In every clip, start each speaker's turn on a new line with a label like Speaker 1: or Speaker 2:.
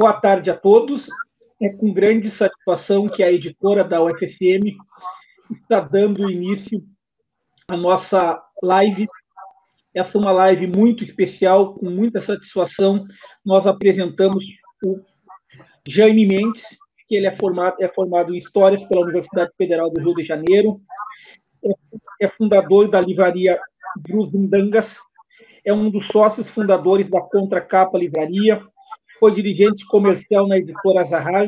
Speaker 1: Boa tarde a todos. É com grande satisfação que a editora da UFSM está dando início à nossa live. Essa é uma live muito especial, com muita satisfação. Nós apresentamos o Jaime Mendes, que ele é formado em Histórias pela Universidade Federal do Rio de Janeiro, é fundador da livraria Brusundangas, é um dos sócios fundadores da Contracapa Livraria, foi dirigente comercial na editora Zahar,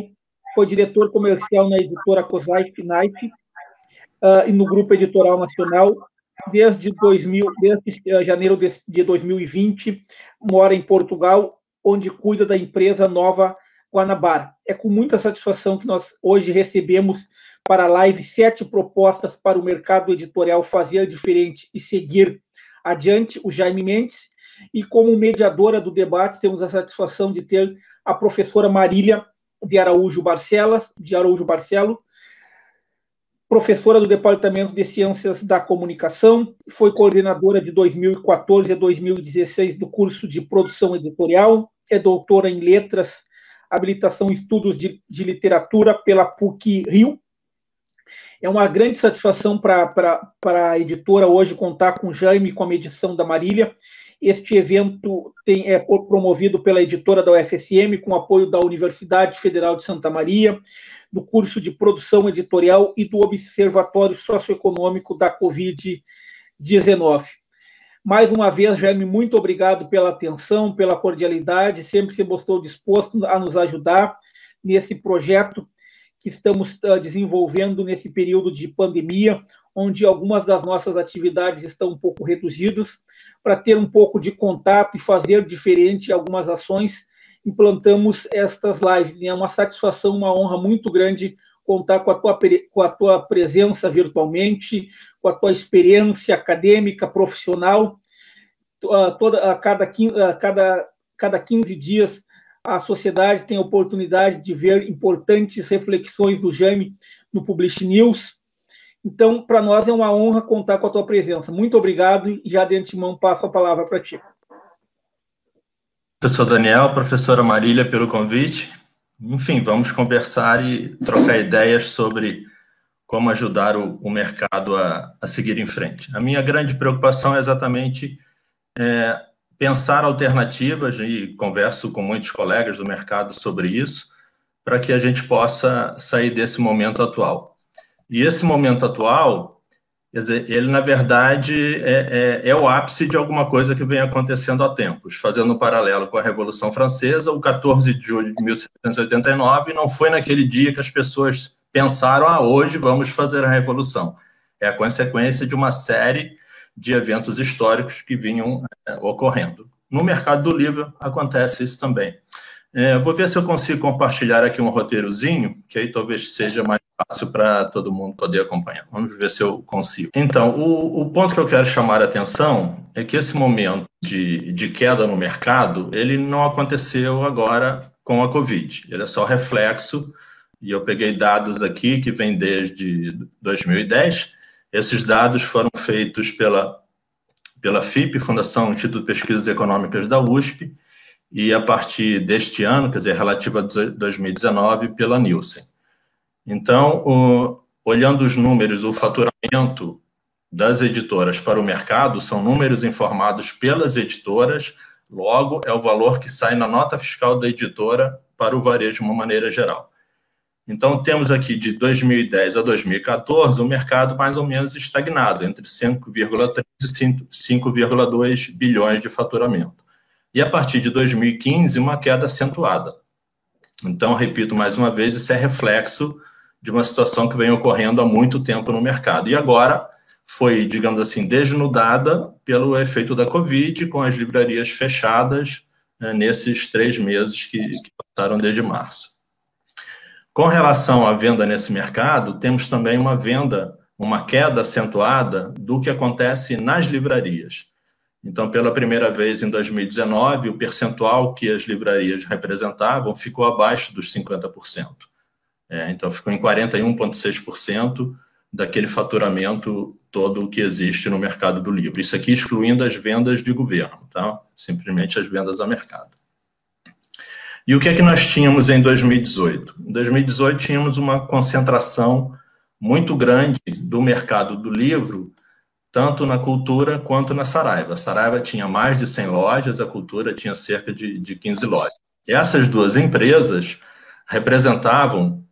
Speaker 1: foi diretor comercial na editora Kozai Knife e no Grupo Editorial Nacional. Desde janeiro de 2020, mora em Portugal, onde cuida da empresa Nova Guanabara. É com muita satisfação que nós hoje recebemos para a live 7 propostas para o mercado editorial fazer diferente e seguir adiante, o Jaime Mendes. E como mediadora do debate, temos a satisfação de ter a professora Marília de Araújo Barcelo, professora do Departamento de Ciências da Comunicação, foi coordenadora de 2014 a 2016 do curso de Produção Editorial, é doutora em Letras, habilitação em Estudos de Literatura pela PUC-Rio. É uma grande satisfação para a editora hoje contar com o Jaime e com a mediação da Marília. Este evento é promovido pela editora da UFSM, com apoio da Universidade Federal de Santa Maria, do curso de Produção Editorial e do Observatório Socioeconômico da Covid-19. Mais uma vez, Jaime, muito obrigado pela atenção, pela cordialidade, sempre se mostrou disposto a nos ajudar nesse projeto que estamos desenvolvendo nesse período de pandemia, onde algumas das nossas atividades estão um pouco reduzidas. Para ter um pouco de contato e fazer diferente algumas ações, implantamos estas lives. E é uma satisfação, uma honra muito grande contar com a tua presença virtualmente, com a tua experiência acadêmica, profissional. A cada 15 dias, a sociedade tem a oportunidade de ver importantes reflexões do Jaime no Publish News. Então, para nós é uma honra contar com a tua presença. Muito obrigado e já de antemão passo a palavra para ti.
Speaker 2: Professor Daniel, professora Marília, pelo convite. Enfim, vamos conversar e trocar ideias sobre como ajudar o mercado a seguir em frente. A minha grande preocupação é exatamente pensar alternativas, e converso com muitos colegas do mercado sobre isso, para que a gente possa sair desse momento atual. E esse momento atual, quer dizer, ele, na verdade, é o ápice de alguma coisa que vem acontecendo há tempos. Fazendo um paralelo com a Revolução Francesa, o 14 de julho de 1789 não foi naquele dia que as pessoas pensaram, hoje vamos fazer a Revolução. É a consequência de uma série de eventos históricos que vinham ocorrendo. No mercado do livro acontece isso também. Vou ver se eu consigo compartilhar aqui um roteirozinho, que aí talvez seja mais fácil para todo mundo poder acompanhar. Vamos ver se eu consigo. Então, o ponto que eu quero chamar a atenção é que esse momento de queda no mercado, ele não aconteceu agora com a Covid. Ele é só reflexo, e eu peguei dados aqui que vêm desde 2010. Esses dados foram feitos pela FIP, Fundação Instituto de Pesquisas Econômicas da USP, e a partir deste ano, quer dizer, relativa a 2019, pela Nielsen. Então, olhando os números, o faturamento das editoras para o mercado são números informados pelas editoras, logo é o valor que sai na nota fiscal da editora para o varejo de uma maneira geral. Então, temos aqui de 2010 a 2014 o mercado mais ou menos estagnado, entre 5,3 e 5,2 bilhões de faturamento. E a partir de 2015, uma queda acentuada. Então, repito mais uma vez, isso é reflexo de uma situação que vem ocorrendo há muito tempo no mercado. E agora foi, digamos assim, desnudada pelo efeito da Covid, com as livrarias fechadas nesses 3 meses que passaram desde março. Com relação à venda nesse mercado, temos também uma queda acentuada do que acontece nas livrarias. Então, pela primeira vez em 2019, o percentual que as livrarias representavam ficou abaixo dos 50%. Então, ficou em 41,6% daquele faturamento todo que existe no mercado do livro. Isso aqui excluindo as vendas de governo, tá? Simplesmente as vendas ao mercado. E o que é que nós tínhamos em 2018? Em 2018 tínhamos uma concentração muito grande do mercado do livro, tanto na Cultura quanto na Saraiva. A Saraiva tinha mais de 100 lojas, a Cultura tinha cerca de 15 lojas. E essas duas empresas representavam,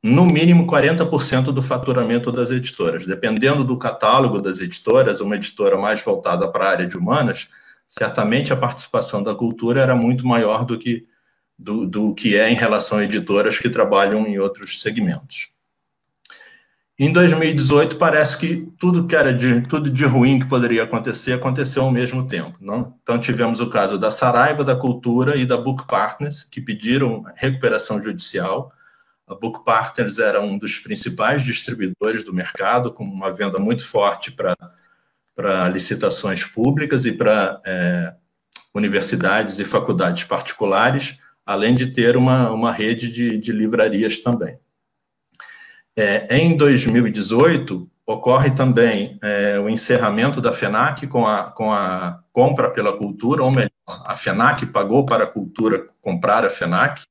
Speaker 2: no mínimo, 40% do faturamento das editoras. Dependendo do catálogo das editoras, uma editora mais voltada para a área de humanas, certamente a participação da Cultura era muito maior do que é em relação a editoras que trabalham em outros segmentos. Em 2018, parece que tudo de ruim que poderia acontecer, aconteceu ao mesmo tempo. Não? Então, tivemos o caso da Saraiva, da Cultura e da Book Partners, que pediram recuperação judicial. A Book Partners era um dos principais distribuidores do mercado, com uma venda muito forte para licitações públicas e para universidades e faculdades particulares, além de ter uma rede de livrarias também. Em 2018, ocorre também o encerramento da FENAC com a compra pela Cultura, ou melhor, a FENAC pagou para a Cultura comprar a FENAC,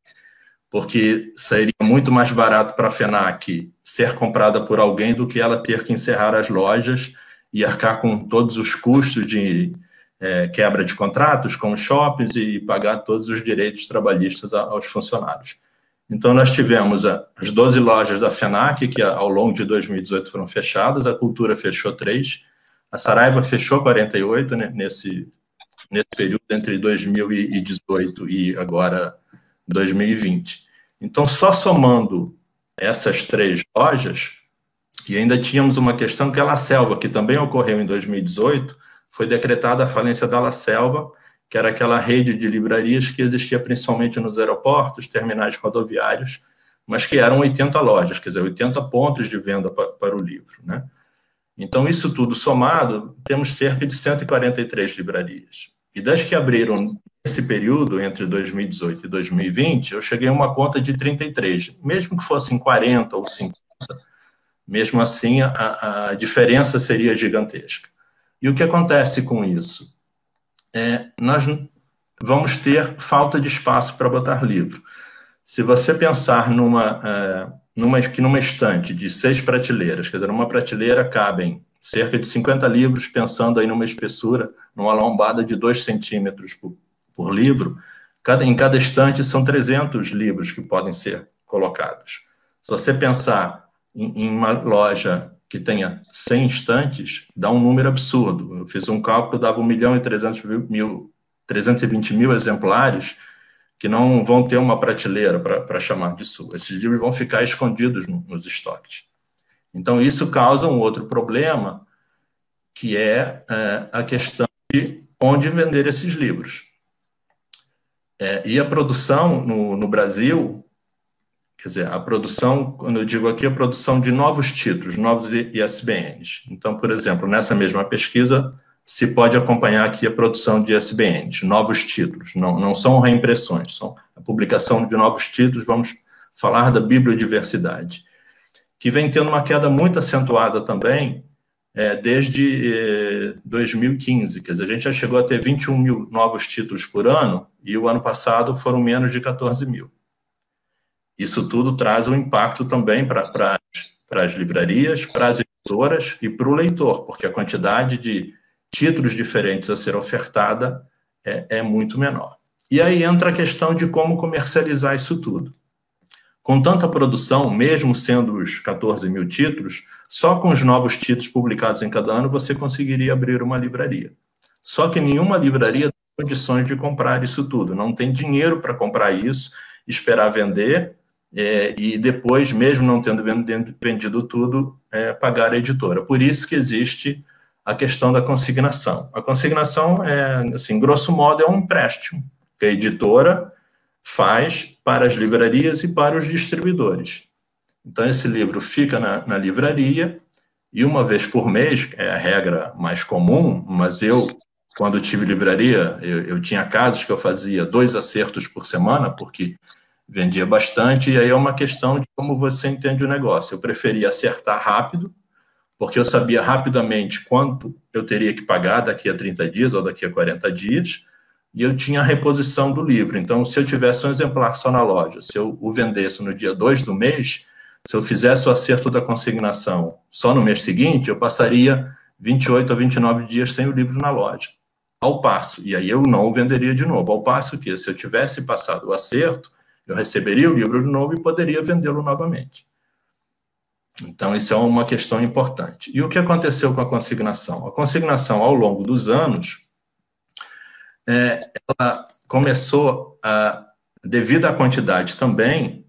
Speaker 2: porque seria muito mais barato para a FENAC ser comprada por alguém do que ela ter que encerrar as lojas e arcar com todos os custos de quebra de contratos com os shoppings e pagar todos os direitos trabalhistas aos funcionários. Então, nós tivemos as 12 lojas da FENAC, que ao longo de 2018 foram fechadas, a Cultura fechou 3, a Saraiva fechou 48, né, nesse período entre 2018 e agora 2020. Então, só somando essas 3 lojas, e ainda tínhamos uma questão que a La Selva, que também ocorreu em 2018, foi decretada a falência da La Selva, que era aquela rede de livrarias que existia principalmente nos aeroportos, terminais rodoviários, mas que eram 80 lojas, quer dizer, 80 pontos de venda para o livro, né? Então, isso tudo somado, temos cerca de 143 livrarias. E das que abriram nesse período, entre 2018 e 2020, eu cheguei a uma conta de 33. Mesmo que fossem 40 ou 50, mesmo assim, a diferença seria gigantesca. E o que acontece com isso? Nós vamos ter falta de espaço para botar livro. Se você pensar numa estante de 6 prateleiras, quer dizer, numa prateleira cabem cerca de 50 livros, pensando aí numa espessura, numa lombada de 2 centímetros por livro, em cada estante são 300 livros que podem ser colocados. Se você pensar em uma loja que tenha 100 estantes, dá um número absurdo. Eu fiz um cálculo, dava 1.320.000 exemplares que não vão ter uma prateleira para chamar de sua. Esses livros vão ficar escondidos nos estoques. Então, isso causa um outro problema, que é a questão de onde vender esses livros. E a produção no Brasil, quer dizer, a produção, quando eu digo aqui, a produção de novos títulos, novos ISBNs. Então, por exemplo, nessa mesma pesquisa, se pode acompanhar aqui a produção de ISBNs, novos títulos, não são reimpressões, são a publicação de novos títulos, vamos falar da bibliodiversidade, que vem tendo uma queda muito acentuada também desde 2015, quer dizer, a gente já chegou a ter 21 mil novos títulos por ano, e o ano passado foram menos de 14 mil. Isso tudo traz um impacto também para as livrarias, para as editoras e para o leitor, porque a quantidade de títulos diferentes a ser ofertada é muito menor. E aí entra a questão de como comercializar isso tudo. Com tanta produção, mesmo sendo os 14 mil títulos, só com os novos títulos publicados em cada ano você conseguiria abrir uma livraria. Só que nenhuma livraria tem condições de comprar isso tudo, não tem dinheiro para comprar isso, esperar vender, e depois, mesmo não tendo vendido tudo, pagar a editora. Por isso que existe a questão da consignação. A consignação, assim, grosso modo, é um empréstimo que a editora faz para as livrarias e para os distribuidores. Então, esse livro fica na livraria e uma vez por mês, é a regra mais comum, mas quando tive livraria, eu tinha casos que eu fazia 2 acertos por semana, porque vendia bastante, e aí é uma questão de como você entende o negócio. Eu preferia acertar rápido, porque eu sabia rapidamente quanto eu teria que pagar daqui a 30 dias ou daqui a 40 dias, e eu tinha a reposição do livro. Então, se eu tivesse um exemplar só na loja, se eu o vendesse no dia 2 do mês, se eu fizesse o acerto da consignação só no mês seguinte, eu passaria 28 a 29 dias sem o livro na loja. Ao passo, e aí eu não o venderia de novo, ao passo que, se eu tivesse passado o acerto, eu receberia o livro de novo e poderia vendê-lo novamente. Então, isso é uma questão importante. E o que aconteceu com a consignação? A consignação, ao longo dos anos, ela começou devido à quantidade também,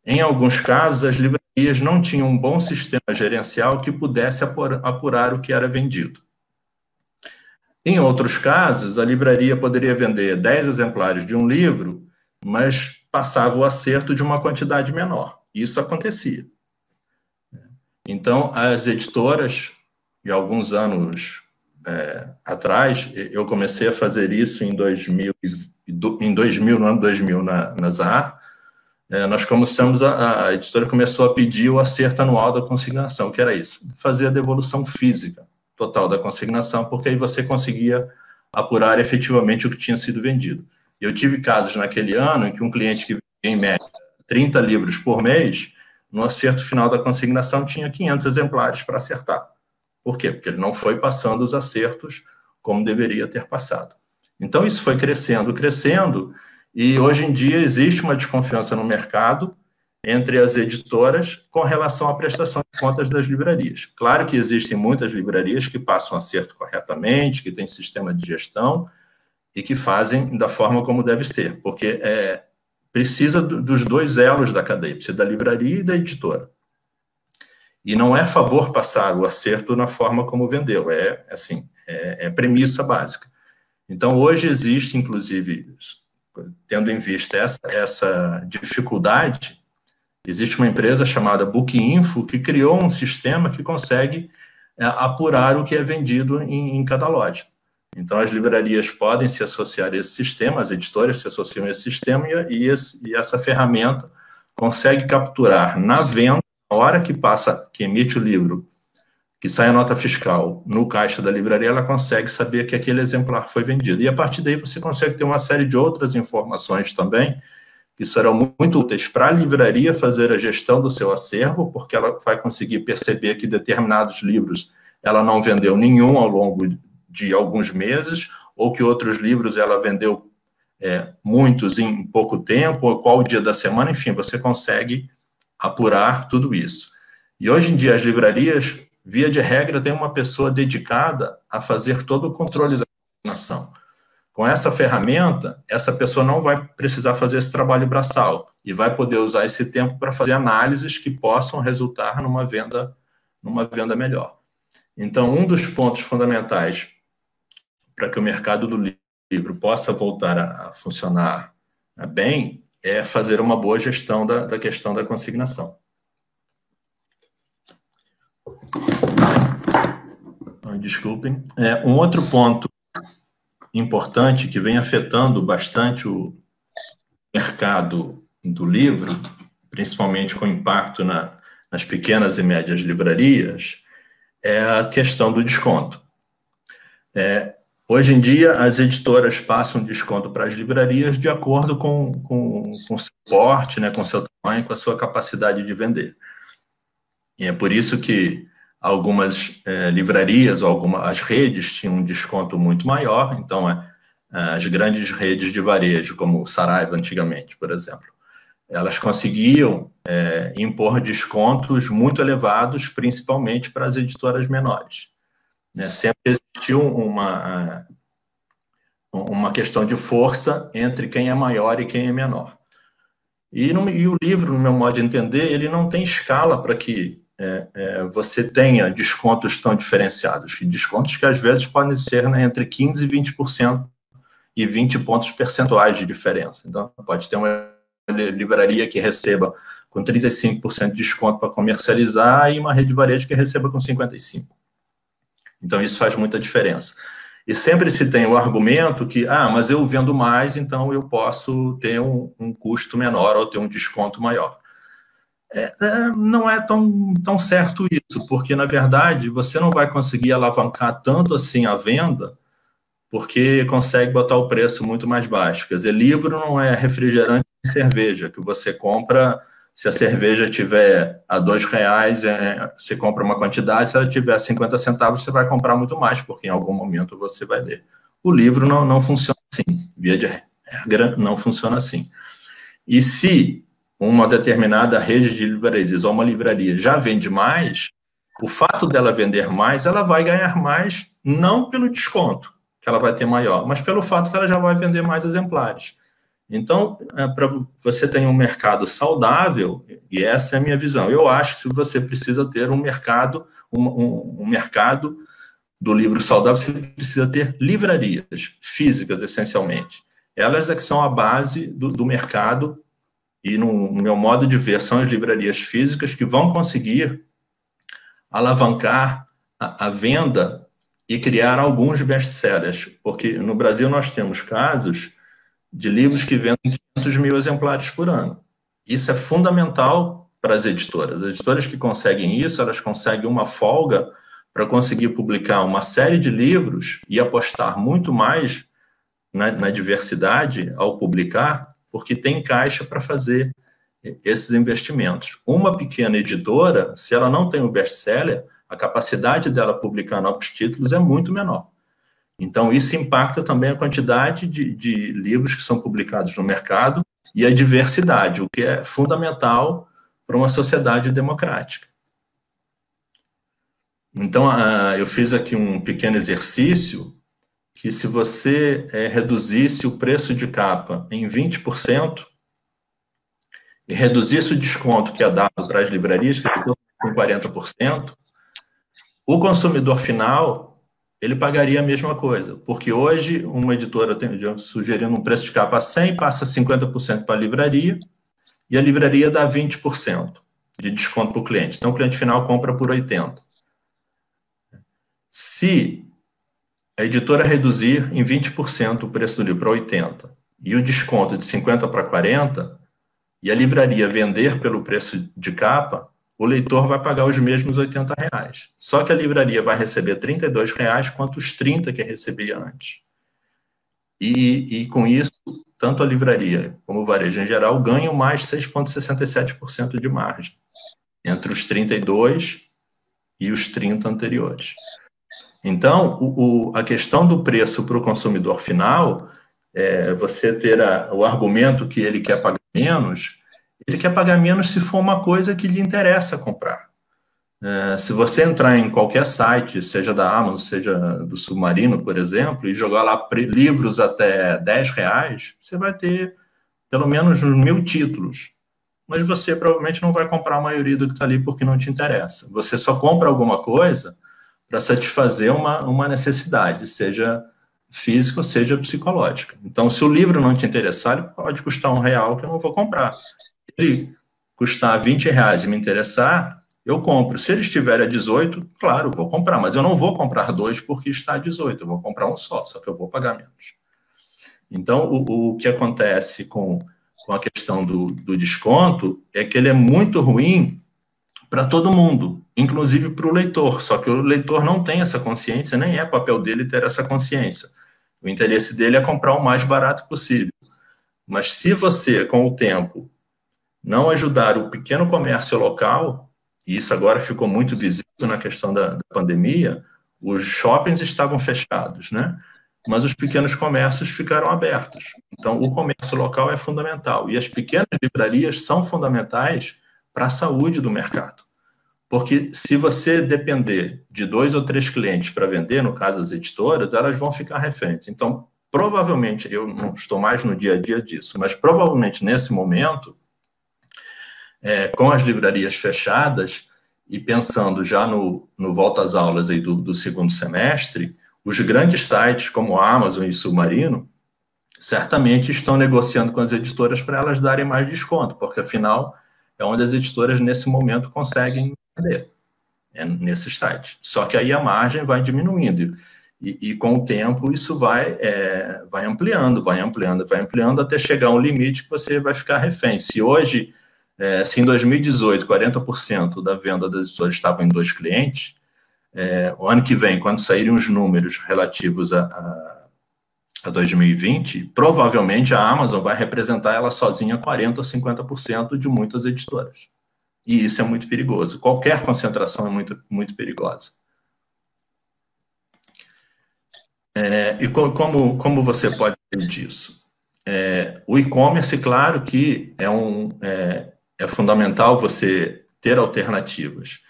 Speaker 2: em alguns casos, as livrarias não tinham um bom sistema gerencial que pudesse apurar o que era vendido. Em outros casos, a livraria poderia vender 10 exemplares de um livro, mas passava o acerto de uma quantidade menor. Isso acontecia. Então, as editoras, de alguns anos atrás, eu comecei a fazer isso em 2000, no ano 2000, na Zahar, nós começamos, a editora começou a pedir o acerto anual da consignação, que era isso, fazer a devolução física total da consignação, porque aí você conseguia apurar efetivamente o que tinha sido vendido. Eu tive casos naquele ano em que um cliente que vendia, em média, 30 livros por mês, no acerto final da consignação tinha 500 exemplares para acertar. Por quê? Porque ele não foi passando os acertos como deveria ter passado. Então, isso foi crescendo, e hoje em dia existe uma desconfiança no mercado entre as editoras com relação à prestação de contas das livrarias. Claro que existem muitas livrarias que passam acerto corretamente, que têm sistema de gestão e que fazem da forma como deve ser, porque precisa dos dois elos da cadeia, precisa da livraria e da editora. E não é favor passar o acerto na forma como vendeu, é premissa básica. Então, hoje existe, inclusive, tendo em vista essa dificuldade, existe uma empresa chamada Bookinfo que criou um sistema que consegue apurar o que é vendido em cada loja. Então, as livrarias podem se associar a esse sistema, as editoras se associam a esse sistema e essa ferramenta consegue capturar na venda, na hora que emite o livro, que sai a nota fiscal no caixa da livraria, ela consegue saber que aquele exemplar foi vendido. E a partir daí você consegue ter uma série de outras informações também, que serão muito úteis para a livraria fazer a gestão do seu acervo, porque ela vai conseguir perceber que determinados livros ela não vendeu nenhum ao longo de alguns meses, ou que outros livros ela vendeu muitos em pouco tempo, ou qual o dia da semana, enfim, você consegue apurar tudo isso. E hoje em dia as livrarias, via de regra, têm uma pessoa dedicada a fazer todo o controle da consignação. Com essa ferramenta, essa pessoa não vai precisar fazer esse trabalho braçal e vai poder usar esse tempo para fazer análises que possam resultar numa venda melhor. Então, um dos pontos fundamentais para que o mercado do livro possa voltar a funcionar bem é fazer uma boa gestão da questão da consignação. Desculpem. Um outro ponto importante que vem afetando bastante o mercado do livro, principalmente com impacto nas pequenas e médias livrarias, é a questão do desconto. Hoje em dia, as editoras passam desconto para as livrarias de acordo com o seu porte, com o seu tamanho, com a sua capacidade de vender. E é por isso que algumas livrarias ou as redes tinham um desconto muito maior. Então, as grandes redes de varejo, como o Saraiva antigamente, por exemplo, elas conseguiam impor descontos muito elevados, principalmente para as editoras menores. Sempre existiu uma questão de força entre quem é maior e quem é menor. E o livro, no meu modo de entender, ele não tem escala para que você tenha descontos tão diferenciados. Descontos que, às vezes, podem ser entre 15% e 20% e 20 pontos percentuais de diferença. Então, pode ter uma livraria que receba com 35% de desconto para comercializar e uma rede de varejo que receba com 55%. Então, isso faz muita diferença. E sempre se tem o argumento que, mas eu vendo mais, então eu posso ter um custo menor ou ter um desconto maior. Não é tão certo isso, porque, na verdade, você não vai conseguir alavancar tanto assim a venda porque consegue botar o preço muito mais baixo. Quer dizer, livro não é refrigerante e cerveja, que você compra, se a cerveja tiver a R$2, você compra uma quantidade, se ela tiver 50 centavos, você vai comprar muito mais, porque em algum momento você vai ler. O livro não funciona assim, via de regra, não funciona assim. E se uma determinada rede de livrarias ou uma livraria já vende mais, o fato dela vender mais, ela vai ganhar mais, não pelo desconto que ela vai ter maior, mas pelo fato que ela já vai vender mais exemplares. Então, para você ter um mercado saudável, e essa é a minha visão, eu acho que se você precisa ter um mercado, um mercado do livro saudável, você precisa ter livrarias físicas, essencialmente. Elas é que são a base do mercado, e no meu modo de ver, são as livrarias físicas que vão conseguir alavancar a venda e criar alguns best-sellers, porque no Brasil nós temos casos de livros que vendem 500 mil exemplares por ano. Isso é fundamental para as editoras. As editoras que conseguem isso, elas conseguem uma folga para conseguir publicar uma série de livros e apostar muito mais na diversidade ao publicar, porque tem caixa para fazer esses investimentos. Uma pequena editora, se ela não tem o best-seller, a capacidade dela publicar novos títulos é muito menor. Então, isso impacta também a quantidade de livros que são publicados no mercado e a diversidade, o que é fundamental para uma sociedade democrática. Então, eu fiz aqui um pequeno exercício que, se você reduzisse o preço de capa em 20% e reduzisse o desconto que é dado para as livrarias, que é com 40%, o consumidor final, ele pagaria a mesma coisa, porque hoje uma editora sugerindo um preço de capa a 100, passa 50% para a livraria, e a livraria dá 20% de desconto para o cliente. Então, o cliente final compra por 80. Se a editora reduzir em 20% o preço do livro para 80, e o desconto de 50 para 40, e a livraria vender pelo preço de capa, o leitor vai pagar os mesmos R$80. Só que a livraria vai receber R$32 quanto os 30 que recebia antes. E com isso, tanto a livraria como o varejo em geral ganham mais 6,67% de margem entre os 32 e os 30 anteriores. Então, a questão do preço para o consumidor final, você ter o argumento que ele quer pagar menos, ele quer pagar menos se for uma coisa que lhe interessa comprar. Se você entrar em qualquer site, seja da Amazon, seja do Submarino, por exemplo, e jogar lá livros até R$10, você vai ter pelo menos 1.000 títulos. Mas você provavelmente não vai comprar a maioria do que está ali porque não te interessa. Você só compra alguma coisa para satisfazer uma necessidade, seja física ou seja psicológica. Então, se o livro não te interessar, ele pode custar R$1 que eu não vou comprar. Se ele custar R$20 e me interessar, eu compro. Se ele estiver a 18, claro, vou comprar, mas eu não vou comprar 2 porque está a 18, eu vou comprar um só que eu vou pagar menos. Então, o que acontece com a questão do desconto é que ele é muito ruim para todo mundo, inclusive para o leitor, só que o leitor não tem essa consciência, nem é papel dele ter essa consciência. O interesse dele é comprar o mais barato possível. Mas se você, com o tempo, não ajudar o pequeno comércio local, e isso agora ficou muito visível na questão da pandemia, os shoppings estavam fechados, né? Mas os pequenos comércios ficaram abertos. Então, o comércio local é fundamental. E as pequenas livrarias são fundamentais para a saúde do mercado. Porque se você depender de 2 ou 3 clientes para vender, no caso as editoras, elas vão ficar reféns. Então, provavelmente, eu não estou mais no dia a dia disso, mas provavelmente nesse momento, com as livrarias fechadas e pensando já no volta às aulas aí do segundo semestre, os grandes sites como a Amazon e Submarino certamente estão negociando com as editoras para elas darem mais desconto, porque afinal é onde as editoras nesse momento conseguem vender, nesses sites. Só que aí a margem vai diminuindo e com o tempo isso vai ampliando até chegar a um limite que você vai ficar refém. Se hoje, se em 2018 40% da venda das editoras estavam em 2 clientes, o ano que vem, quando saírem os números relativos a 2020, provavelmente a Amazon vai representar ela sozinha 40% ou 50% de muitas editoras. E isso é muito perigoso. Qualquer concentração é muito perigosa. E como você pode ter disso? O e-commerce, claro que é fundamental você ter alternativas.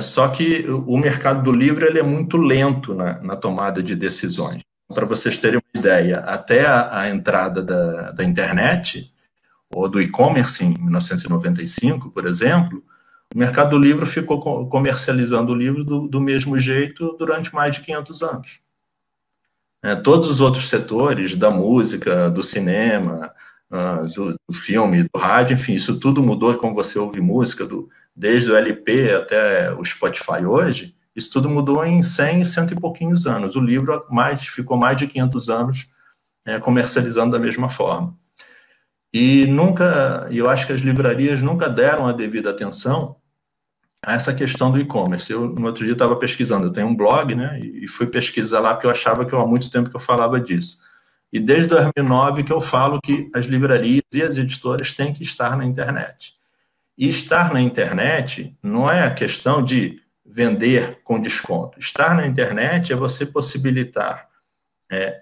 Speaker 2: Só que o mercado do livro ele é muito lento na tomada de decisões. Para vocês terem uma ideia, até a entrada da internet, ou do e-commerce em 1995, por exemplo, o mercado do livro ficou comercializando o livro do mesmo jeito durante mais de 500 anos. Todos os outros setores, da música, do cinema, do filme, do rádio, enfim, isso tudo mudou, como você ouve música, desde o LP até o Spotify hoje, isso tudo mudou em 100 e pouquinhos anos. O livro ficou mais de 500 anos comercializando da mesma forma. E eu acho que as livrarias nunca deram a devida atenção a essa questão do e-commerce. No outro dia, estava pesquisando, eu tenho um blog, né, e fui pesquisar lá, porque eu achava que há muito tempo que eu falava disso. E desde 2009 que eu falo que as livrarias e as editoras têm que estar na internet. E estar na internet não é a questão de vender com desconto. Estar na internet é você possibilitar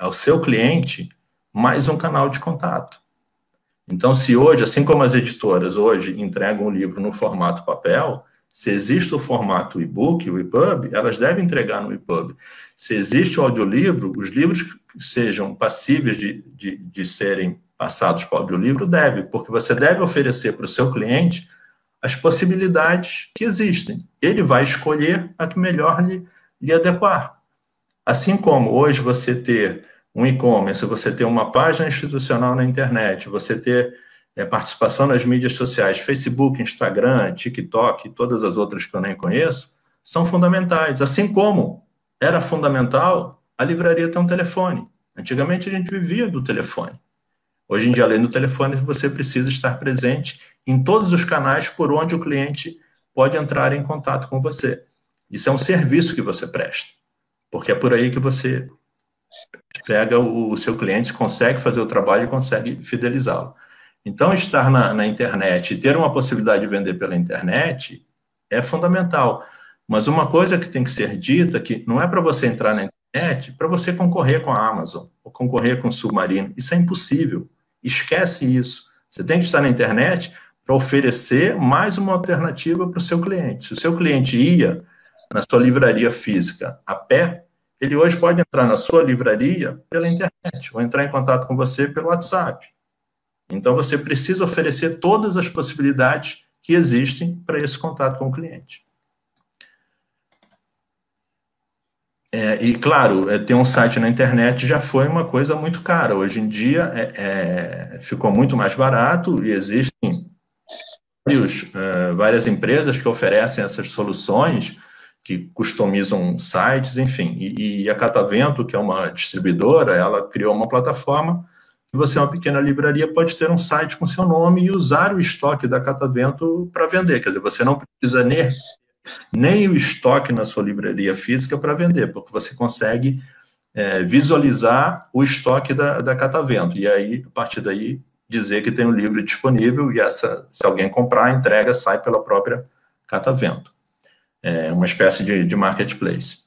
Speaker 2: ao seu cliente mais um canal de contato. Então, se hoje, assim como as editoras hoje entregam o livro no formato papel, se existe o formato e-book, o EPUB, elas devem entregar no EPUB. Se existe o audiolivro, os livros que sejam passíveis de serem passados para o audiolivro, porque você deve oferecer para o seu cliente as possibilidades que existem. Ele vai escolher a que melhor lhe adequar. Assim como hoje você ter um e-commerce, você ter uma página institucional na internet, você ter participação nas mídias sociais, Facebook, Instagram, TikTok e todas as outras que eu nem conheço, são fundamentais. Assim como era fundamental a livraria ter um telefone. Antigamente a gente vivia do telefone. Hoje em dia, além do telefone, você precisa estar presente em todos os canais por onde o cliente pode entrar em contato com você. Isso é um serviço que você presta, porque é por aí que você pega o seu cliente, consegue fazer o trabalho e consegue fidelizá-lo. Então, estar na internet e ter uma possibilidade de vender pela internet é fundamental. Mas uma coisa que tem que ser dita, que não é para você entrar na internet, para você concorrer com a Amazon, ou concorrer com o Submarino. Isso é impossível. Esquece isso. Você tem que estar na internet para oferecer mais uma alternativa para o seu cliente. Se o seu cliente ia na sua livraria física a pé, ele hoje pode entrar na sua livraria pela internet, ou entrar em contato com você pelo WhatsApp. Então, você precisa oferecer todas as possibilidades que existem para esse contato com o cliente. E, claro, ter um site na internet já foi uma coisa muito cara. Hoje em dia, ficou muito mais barato e existem várias empresas que oferecem essas soluções, que customizam sites, enfim. E a Catavento, que é uma distribuidora, ela criou uma plataforma que você, uma pequena livraria, pode ter um site com seu nome e usar o estoque da Catavento para vender. Quer dizer, você não precisa nem o estoque na sua livraria física para vender, porque você consegue visualizar o estoque da Catavento. E aí, a partir daí, dizer que tem um livro disponível e se alguém comprar, a entrega sai pela própria Catavento. É uma espécie de marketplace.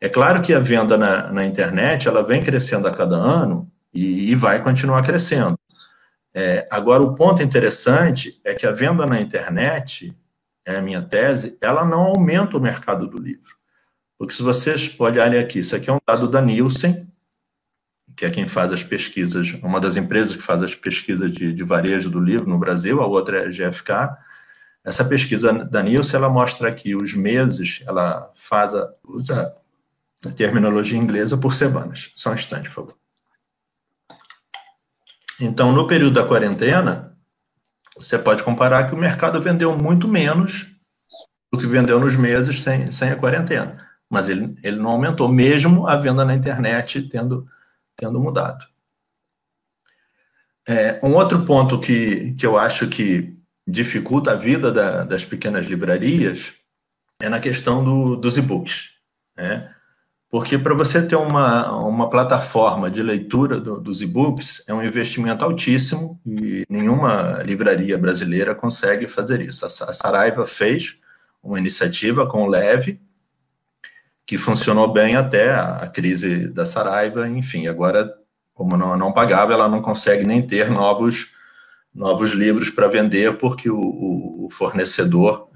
Speaker 2: É claro que a venda na internet ela vem crescendo a cada ano e vai continuar crescendo. Agora, o ponto interessante é que a venda na internet, é a minha tese, ela não aumenta o mercado do livro. Porque se vocês olharem aqui, isso aqui é um dado da Nielsen, que é quem faz as pesquisas, uma das empresas que faz as pesquisas de varejo do livro no Brasil, a outra é a GfK. Essa pesquisa da Nielsen, ela mostra aqui os meses, ela usa a terminologia inglesa por semanas. Só um instante, por favor. Então, no período da quarentena, você pode comparar que o mercado vendeu muito menos do que vendeu nos meses sem a quarentena. Mas ele não aumentou, mesmo a venda na internet tendo mudado. Um outro ponto que eu acho que dificulta a vida das pequenas livrarias é na questão dos e-books. Porque para você ter uma plataforma de leitura dos e-books é um investimento altíssimo e nenhuma livraria brasileira consegue fazer isso. A Saraiva fez uma iniciativa com o Leve, que funcionou bem até a crise da Saraiva, enfim, agora, como não pagava, ela não consegue nem ter novos livros para vender, porque o fornecedor,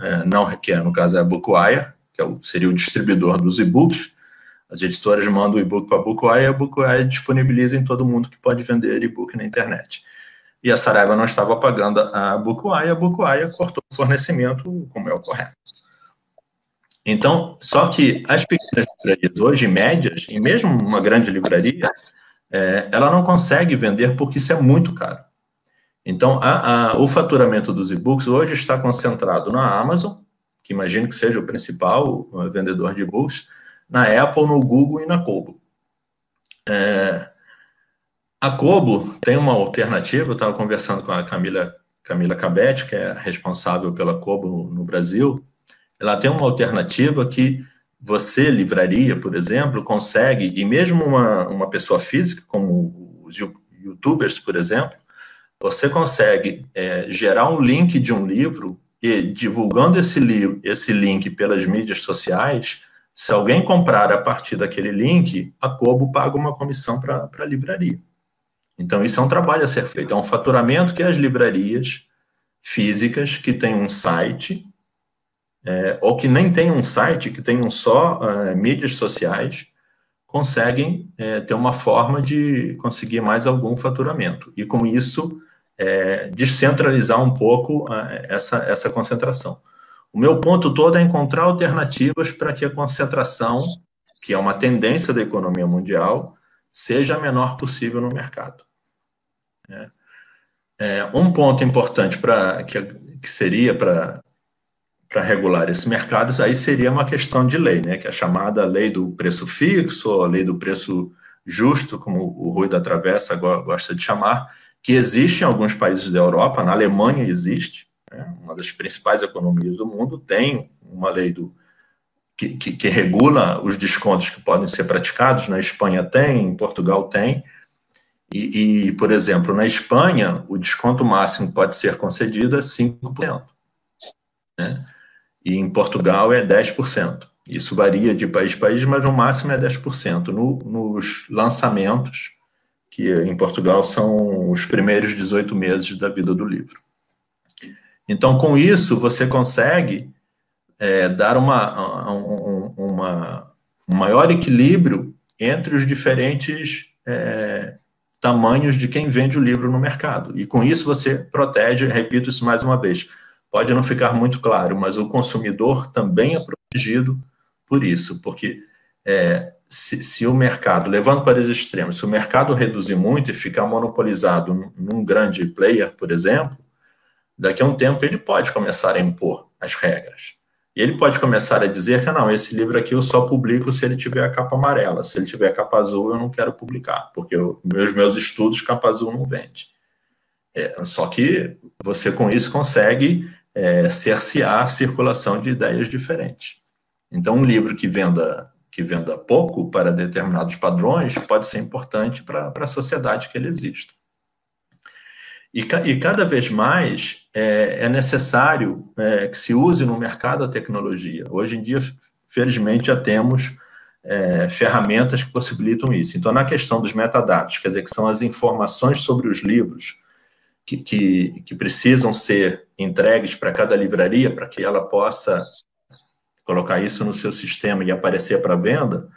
Speaker 2: que no caso é a Bookwire, que seria o distribuidor dos e-books. As editoras mandam o e-book para a Bookwire disponibiliza em todo mundo que pode vender e-book na internet. E a Saraiva não estava pagando a Bookwire cortou o fornecimento, como é o correto. Então, só que as pequenas livrarias hoje, médias, e mesmo uma grande livraria, ela não consegue vender porque isso é muito caro. Então, o faturamento dos e-books hoje está concentrado na Amazon, que imagino que seja o principal vendedor de e-books, na Apple, no Google e na Kobo. A Kobo tem uma alternativa, eu estava conversando com a Camila Cabete, que é responsável pela Kobo no Brasil. Ela tem uma alternativa que você, livraria, por exemplo, consegue, e mesmo uma pessoa física, como os youtubers, por exemplo, você consegue gerar um link de um livro e, divulgando esse link pelas mídias sociais, se alguém comprar a partir daquele link, a Kobo paga uma comissão para a livraria. Então, isso é um trabalho a ser feito. É um faturamento que as livrarias físicas, que têm um site, ou que nem tem um site, que tenham só mídias sociais, conseguem ter uma forma de conseguir mais algum faturamento. E, com isso, descentralizar um pouco essa concentração. O meu ponto todo é encontrar alternativas para que a concentração, que é uma tendência da economia mundial, seja a menor possível no mercado. Um ponto importante que seria para regular esse mercado, aí seria uma questão de lei, né, que é a chamada lei do preço fixo, ou a lei do preço justo, como o Rui da Travessa gosta de chamar, que existe em alguns países da Europa. Na Alemanha existe, uma das principais economias do mundo, tem uma lei que regula os descontos que podem ser praticados. Na Espanha tem, em Portugal tem, e, por exemplo, na Espanha, o desconto máximo pode ser concedido a 5%, né? E em Portugal é 10%. Isso varia de país para país, mas o máximo é 10% nos lançamentos, que em Portugal são os primeiros 18 meses da vida do livro. Então, com isso, você consegue dar um maior equilíbrio entre os diferentes tamanhos de quem vende o livro no mercado. E com isso você protege, repito isso mais uma vez, pode não ficar muito claro, mas o consumidor também é protegido por isso, porque se o mercado, levando para os extremos, se o mercado reduzir muito e ficar monopolizado num grande player, por exemplo, daqui a um tempo ele pode começar a impor as regras. E ele pode começar a dizer que, não, esse livro aqui eu só publico se ele tiver a capa amarela, se ele tiver a capa azul eu não quero publicar, porque meus estudos capa azul não vende. Só que você com isso consegue cercear a circulação de ideias diferentes. Então, um livro que venda pouco para determinados padrões pode ser importante para a sociedade que ele exista. E cada vez mais é necessário que se use no mercado a tecnologia. Hoje em dia, felizmente, já temos ferramentas que possibilitam isso. Então, na questão dos metadados, quer dizer, que são as informações sobre os livros que precisam ser entregues para cada livraria, para que ela possa colocar isso no seu sistema e aparecer para venda.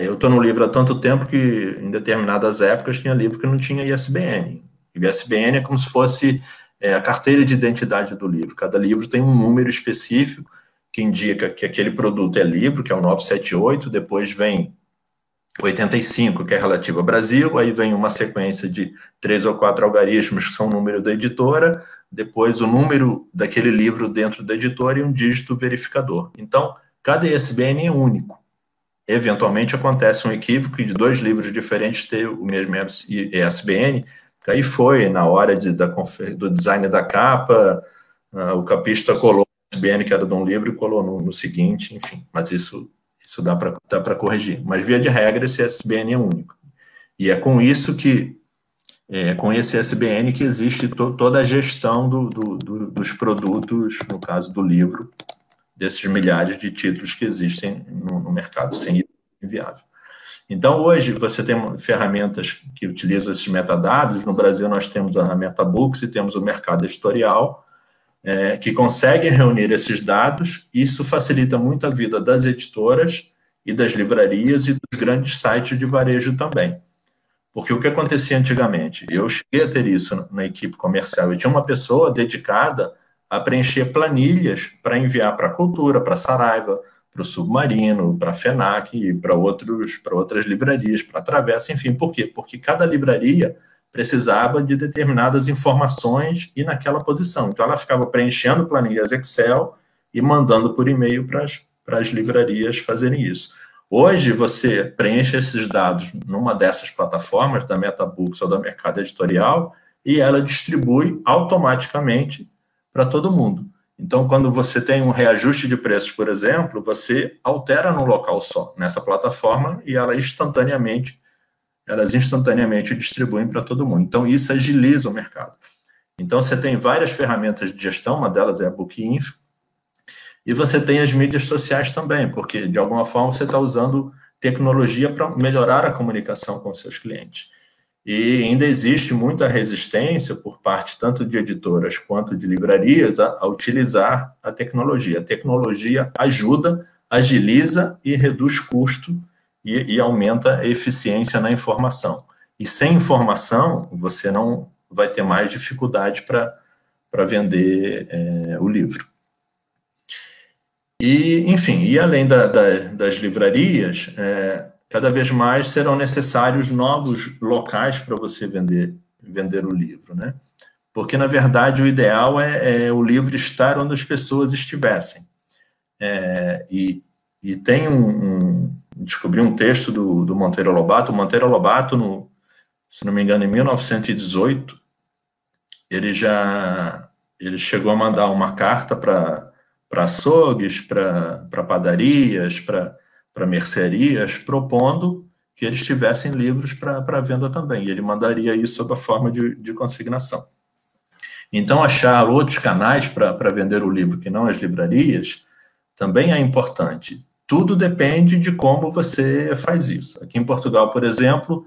Speaker 2: Eu estou no livro há tanto tempo que, em determinadas épocas, tinha livro que não tinha ISBN. O ISBN é como se fosse a carteira de identidade do livro. Cada livro tem um número específico que indica que aquele produto é livro, que é o 978, depois vem 85, que é relativo ao Brasil, aí vem uma sequência de 3 ou 4 algarismos, que são o número da editora, depois o número daquele livro dentro da editora e um dígito verificador. Então, cada ISBN é único. Eventualmente acontece um equívoco de 2 livros diferentes ter o mesmo ISBN. Aí foi, na hora do design da capa, o capista colou o ISBN que era de um livro e colou no seguinte, enfim. Mas isso Isso dá para corrigir. Mas, via de regra, esse SBN é único. E é com isso que, com esse SBN que existe toda a gestão dos produtos, no caso do livro, desses milhares de títulos que existem no mercado, sem isso é inviável. Então, hoje, você tem ferramentas que utilizam esses metadados. No Brasil, nós temos a MetaBooks e temos o mercado editorial, que conseguem reunir esses dados. Isso facilita muito a vida das editoras e das livrarias e dos grandes sites de varejo também. Porque o que acontecia antigamente? Eu cheguei a ter isso na equipe comercial. Eu tinha uma pessoa dedicada a preencher planilhas para enviar para a Cultura, para a Saraiva, para o Submarino, para a FENAC e para outras livrarias, para a Travessa, enfim. Por quê? Porque cada livraria precisava de determinadas informações e naquela posição. Então, ela ficava preenchendo planilhas Excel e mandando por e-mail para as livrarias fazerem isso. Hoje, você preenche esses dados numa dessas plataformas, da MetaBooks ou da Mercado Editorial, e ela distribui automaticamente para todo mundo. Então, quando você tem um reajuste de preços, por exemplo, você altera num local só, nessa plataforma, e elas instantaneamente distribuem para todo mundo. Então, isso agiliza o mercado. Então, você tem várias ferramentas de gestão, uma delas é a Bookinfo, e você tem as mídias sociais também, porque, de alguma forma, você está usando tecnologia para melhorar a comunicação com os seus clientes. E ainda existe muita resistência por parte tanto de editoras quanto de livrarias a utilizar a tecnologia. A tecnologia ajuda, agiliza e reduz custo e aumenta a eficiência na informação. E sem informação, você não vai ter mais dificuldade para vender o livro. E, enfim, e além das livrarias, cada vez mais serão necessários novos locais para você vender o livro, né? Porque, na verdade, o ideal é o livro estar onde as pessoas estivessem. E tem descobri um texto do Monteiro Lobato. O Monteiro Lobato, se não me engano, em 1918, ele chegou a mandar uma carta para açougues, para padarias, para mercearias, propondo que eles tivessem livros para venda também. E ele mandaria isso sob a forma de consignação. Então, achar outros canais para vender o livro, que não as livrarias, também é importante. Tudo depende de como você faz isso. Aqui em Portugal, por exemplo,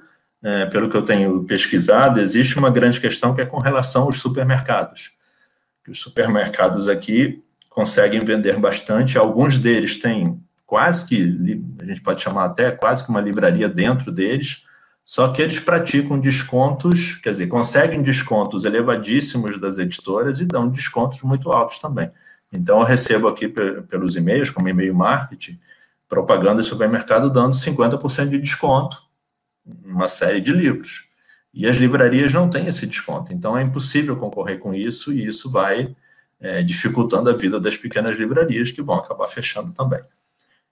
Speaker 2: pelo que eu tenho pesquisado, existe uma grande questão que é com relação aos supermercados. Os supermercados aqui conseguem vender bastante. Alguns deles têm quase que, a gente pode chamar até quase que uma livraria dentro deles, só que eles praticam descontos, quer dizer, conseguem descontos elevadíssimos das editoras e dão descontos muito altos também. Então, eu recebo aqui pelos e-mails, como e-mail marketing, propaganda de supermercado dando 50% de desconto em uma série de livros. E as livrarias não têm esse desconto. Então, é impossível concorrer com isso e isso vai dificultando a vida das pequenas livrarias que vão acabar fechando também.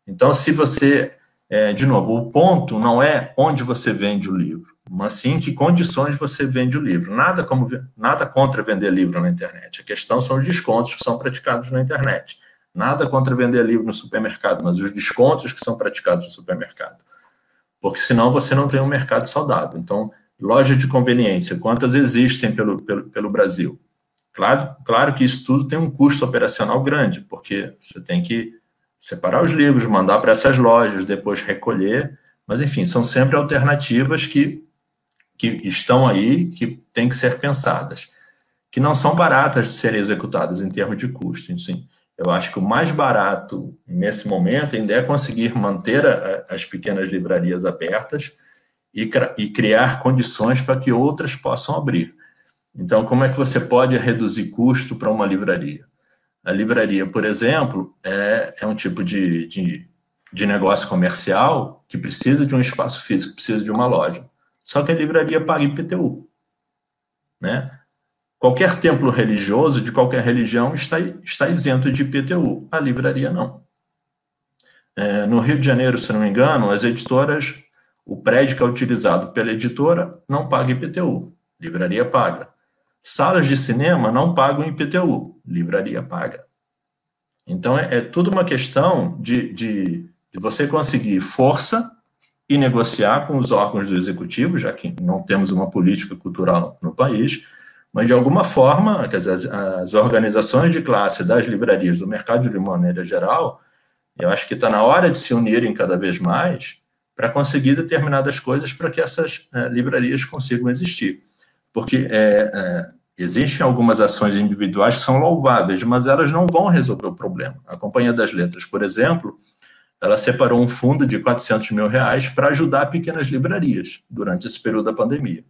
Speaker 2: Então, se você... de novo, o ponto não é onde você vende o livro, mas sim em que condições você vende o livro. Nada contra vender livro na internet. A questão são os descontos que são praticados na internet. Nada contra vender livro no supermercado, mas os descontos que são praticados no supermercado. Porque senão você não tem um mercado saudável. Então, loja de conveniência, quantas existem pelo Brasil? Claro que isso tudo tem um custo operacional grande, porque você tem que separar os livros, mandar para essas lojas, depois recolher, mas, enfim, são sempre alternativas que estão aí, que têm que ser pensadas, que não são baratas de serem executadas em termos de custo. Enfim, eu acho que o mais barato, nesse momento, ainda é conseguir manter as pequenas livrarias abertas e criar condições para que outras possam abrir. Então, como é que você pode reduzir custo para uma livraria? A livraria, por exemplo, é um tipo de negócio comercial que precisa de um espaço físico, precisa de uma loja. Só que a livraria paga IPTU, né? Qualquer templo religioso, de qualquer religião, está isento de IPTU. A livraria não. No Rio de Janeiro, se não me engano, as editoras, o prédio que é utilizado pela editora não paga IPTU. Livraria paga. Salas de cinema não pagam IPTU, livraria paga. Então, é tudo uma questão de E você conseguir força e negociar com os órgãos do executivo, já que não temos uma política cultural no país, mas de alguma forma, quer dizer, as organizações de classe das livrarias, do mercado de maneira geral, eu acho que está na hora de se unirem cada vez mais para conseguir determinadas coisas para que essas livrarias consigam existir. Porque existem algumas ações individuais que são louváveis, mas elas não vão resolver o problema. A Companhia das Letras, por exemplo, ela separou um fundo de R$400 mil para ajudar pequenas livrarias durante esse período da pandemia.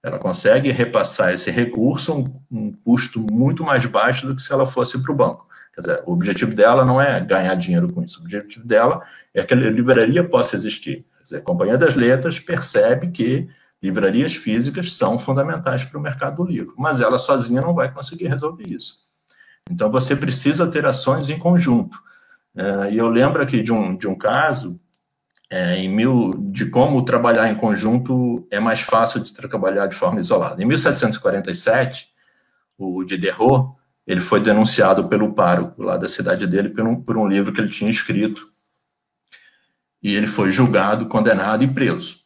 Speaker 2: Ela consegue repassar esse recurso a um custo muito mais baixo do que se ela fosse para o banco. Quer dizer, o objetivo dela não é ganhar dinheiro com isso, o objetivo dela é que a livraria possa existir. Quer dizer, a Companhia das Letras percebe que livrarias físicas são fundamentais para o mercado do livro, mas ela sozinha não vai conseguir resolver isso. Então, você precisa ter ações em conjunto. E eu lembro aqui de um caso de como trabalhar em conjunto é mais fácil de trabalhar de forma isolada. Em 1747, o Diderot, ele foi denunciado pelo pároco lá da cidade dele por um livro que ele tinha escrito. E ele foi julgado, condenado e preso.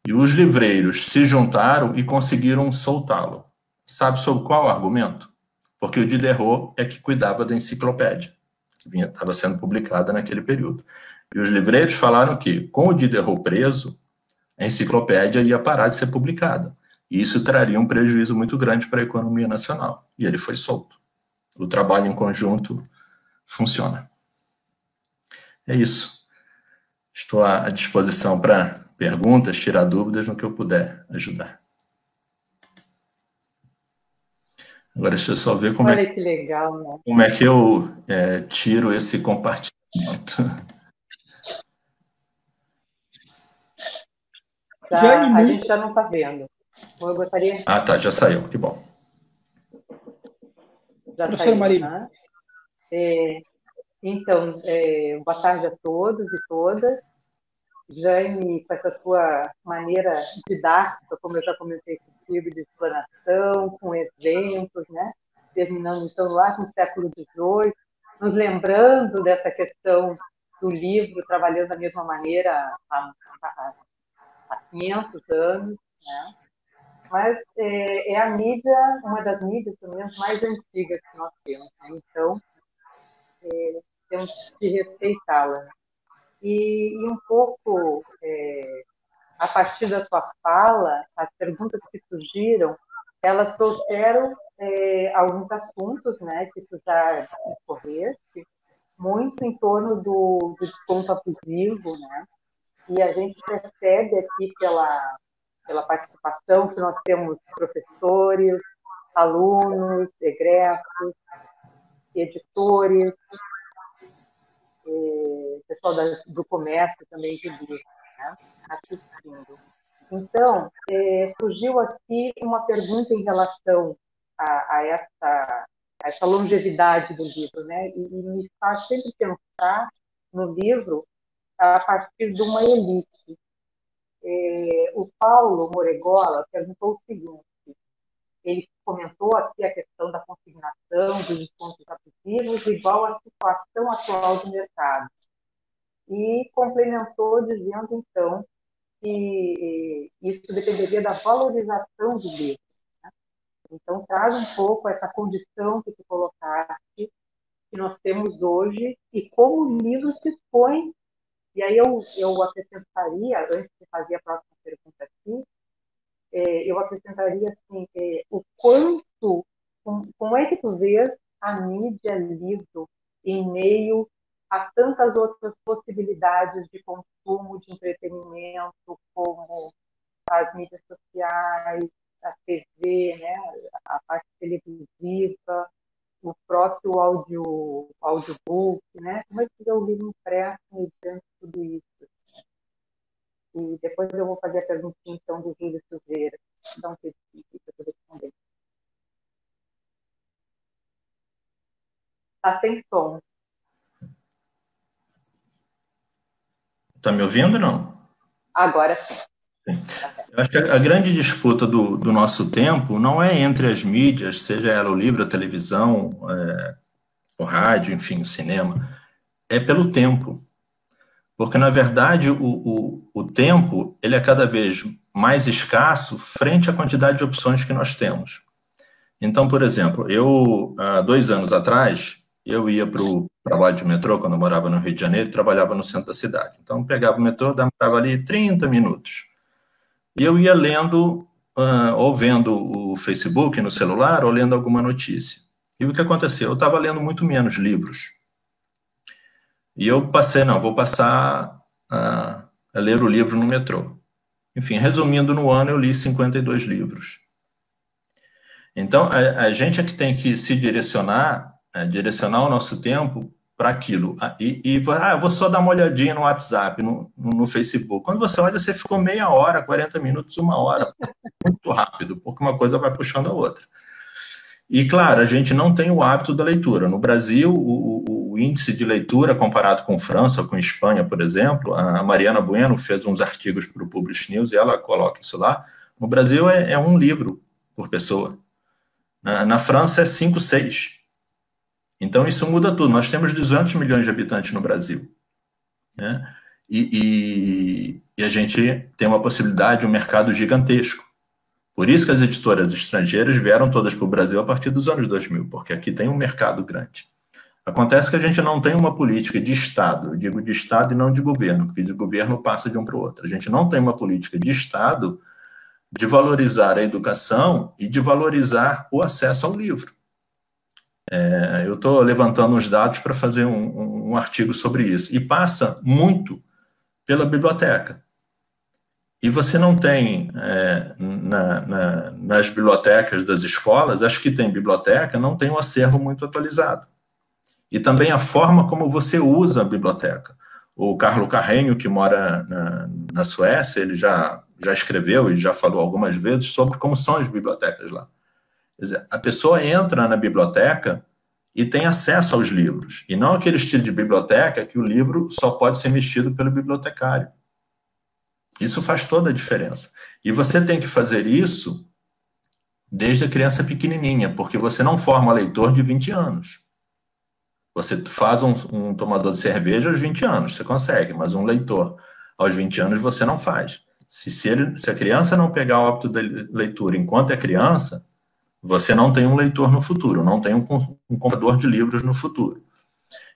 Speaker 2: E os livreiros se juntaram e conseguiram soltá-lo. Sabe sob qual argumento? Porque o Diderot é que cuidava da enciclopédia, que estava sendo publicada naquele período. E os livreiros falaram que, com o Diderot preso, a enciclopédia ia parar de ser publicada. E isso traria um prejuízo muito grande para a economia nacional. E ele foi solto. O trabalho em conjunto funciona. É isso. Estou à disposição para perguntas, tirar dúvidas no que eu puder ajudar. Agora, deixa eu só ver como
Speaker 3: Olha que legal, né?
Speaker 2: Como é que eu tiro esse compartilhamento.
Speaker 3: A gente já não está vendo. Eu gostaria...
Speaker 2: Ah, tá, já saiu, que bom.
Speaker 3: Já
Speaker 1: Professora Marília.
Speaker 3: Né? Então, boa tarde a todos e todas. Jaime, com essa sua maneira didática, como eu já comentei contigo, de explanação, com exemplos, né? Terminando, então, lá com o século XVIII, nos lembrando dessa questão do livro, trabalhando da mesma maneira há 500 anos, né? Mas é a mídia, uma das mídias, pelo menos, mais antigas que nós temos, né? Então, temos que respeitá-la. E um pouco, a partir da sua fala, as perguntas que surgiram, elas trouxeram alguns assuntos, né, que tu já discorreste, muito em torno do desconto abusivo, né? E a gente percebe aqui pela participação que nós temos professores, alunos, egressos, editores, pessoal do comércio também de livros, né, assistindo. Então, surgiu aqui uma pergunta em relação a essa longevidade do livro, né, e me faz sempre pensar no livro a partir de uma elite. O Paulo Moregola perguntou o seguinte: ele comentou aqui a questão da consignação, dos descontos abusivos, igual à situação atual do mercado. E complementou dizendo, então, que isso dependeria da valorização do livro. Né? Então, traz um pouco essa condição que tu colocaste, que nós temos hoje, e como o livro se expõe. E aí eu acrescentaria, antes de fazer a próxima pergunta aqui, eu acrescentaria assim, o quanto, como é que tu vês a mídia livro em meio a tantas outras possibilidades de consumo, de entretenimento, como as mídias sociais, a TV, né, a parte televisiva, o próprio audiobook, né? Como é que tu vê o livro impresso mediante tudo isso? E depois eu vou fazer a perguntinha, então, do Júlio Silveira. Dá um tempinho para eu responder. Está sem som.
Speaker 2: Está me ouvindo ou não?
Speaker 3: Agora sim.
Speaker 2: Eu acho que a grande disputa do nosso tempo não é entre as mídias, seja ela o livro, a televisão, o rádio, enfim, o cinema, é pelo tempo. Porque, na verdade, o tempo ele é cada vez mais escasso frente à quantidade de opções que nós temos. Então, por exemplo, eu, há 2 anos atrás, eu ia para o trabalho de metrô, quando eu morava no Rio de Janeiro, trabalhava no centro da cidade. Então, eu pegava o metrô, demorava ali 30 minutos. E eu ia lendo, ou vendo o Facebook no celular, ou lendo alguma notícia. E o que aconteceu? Eu estava lendo muito menos livros. E eu passei, não, vou passar a ler o livro no metrô. Enfim, resumindo, no ano eu li 52 livros. Então, a gente é que tem que se direcionar o nosso tempo para aquilo. Eu vou só dar uma olhadinha no WhatsApp, no Facebook. Quando você olha, você ficou meia hora, 40 minutos, 1 hora. Muito rápido, porque uma coisa vai puxando a outra. E, claro, a gente não tem o hábito da leitura. No Brasil, o índice de leitura, comparado com França, com Espanha, por exemplo, a Mariana Bueno fez uns artigos para o Publish News e ela coloca isso lá. No Brasil, é 1 livro por pessoa. Na França, é 5, 6. Então, isso muda tudo. Nós temos 200 milhões de habitantes no Brasil, né? E a gente tem uma possibilidade, um mercado gigantesco. Por isso que as editoras estrangeiras vieram todas para o Brasil a partir dos anos 2000, porque aqui tem um mercado grande. Acontece que a gente não tem uma política de Estado, eu digo de Estado e não de governo, porque de governo passa de um para o outro. A gente não tem uma política de Estado de valorizar a educação e de valorizar o acesso ao livro. Eu estou levantando uns dados para fazer um artigo sobre isso, e passa muito pela biblioteca. E você não tem, nas bibliotecas das escolas, as que tem biblioteca, não tem um acervo muito atualizado. E também a forma como você usa a biblioteca. O Carlo Carreño, que mora na Suécia, ele já escreveu e já falou algumas vezes sobre como são as bibliotecas lá. Quer dizer, a pessoa entra na biblioteca e tem acesso aos livros, e não aquele estilo de biblioteca que o livro só pode ser mexido pelo bibliotecário. Isso faz toda a diferença. E você tem que fazer isso desde a criança pequenininha, porque você não forma leitor de 20 anos. Você faz um tomador de cerveja aos 20 anos, você consegue, mas um leitor aos 20 anos você não faz. Se a criança não pegar o hábito da leitura enquanto é criança, você não tem um leitor no futuro, não tem um comprador de livros no futuro.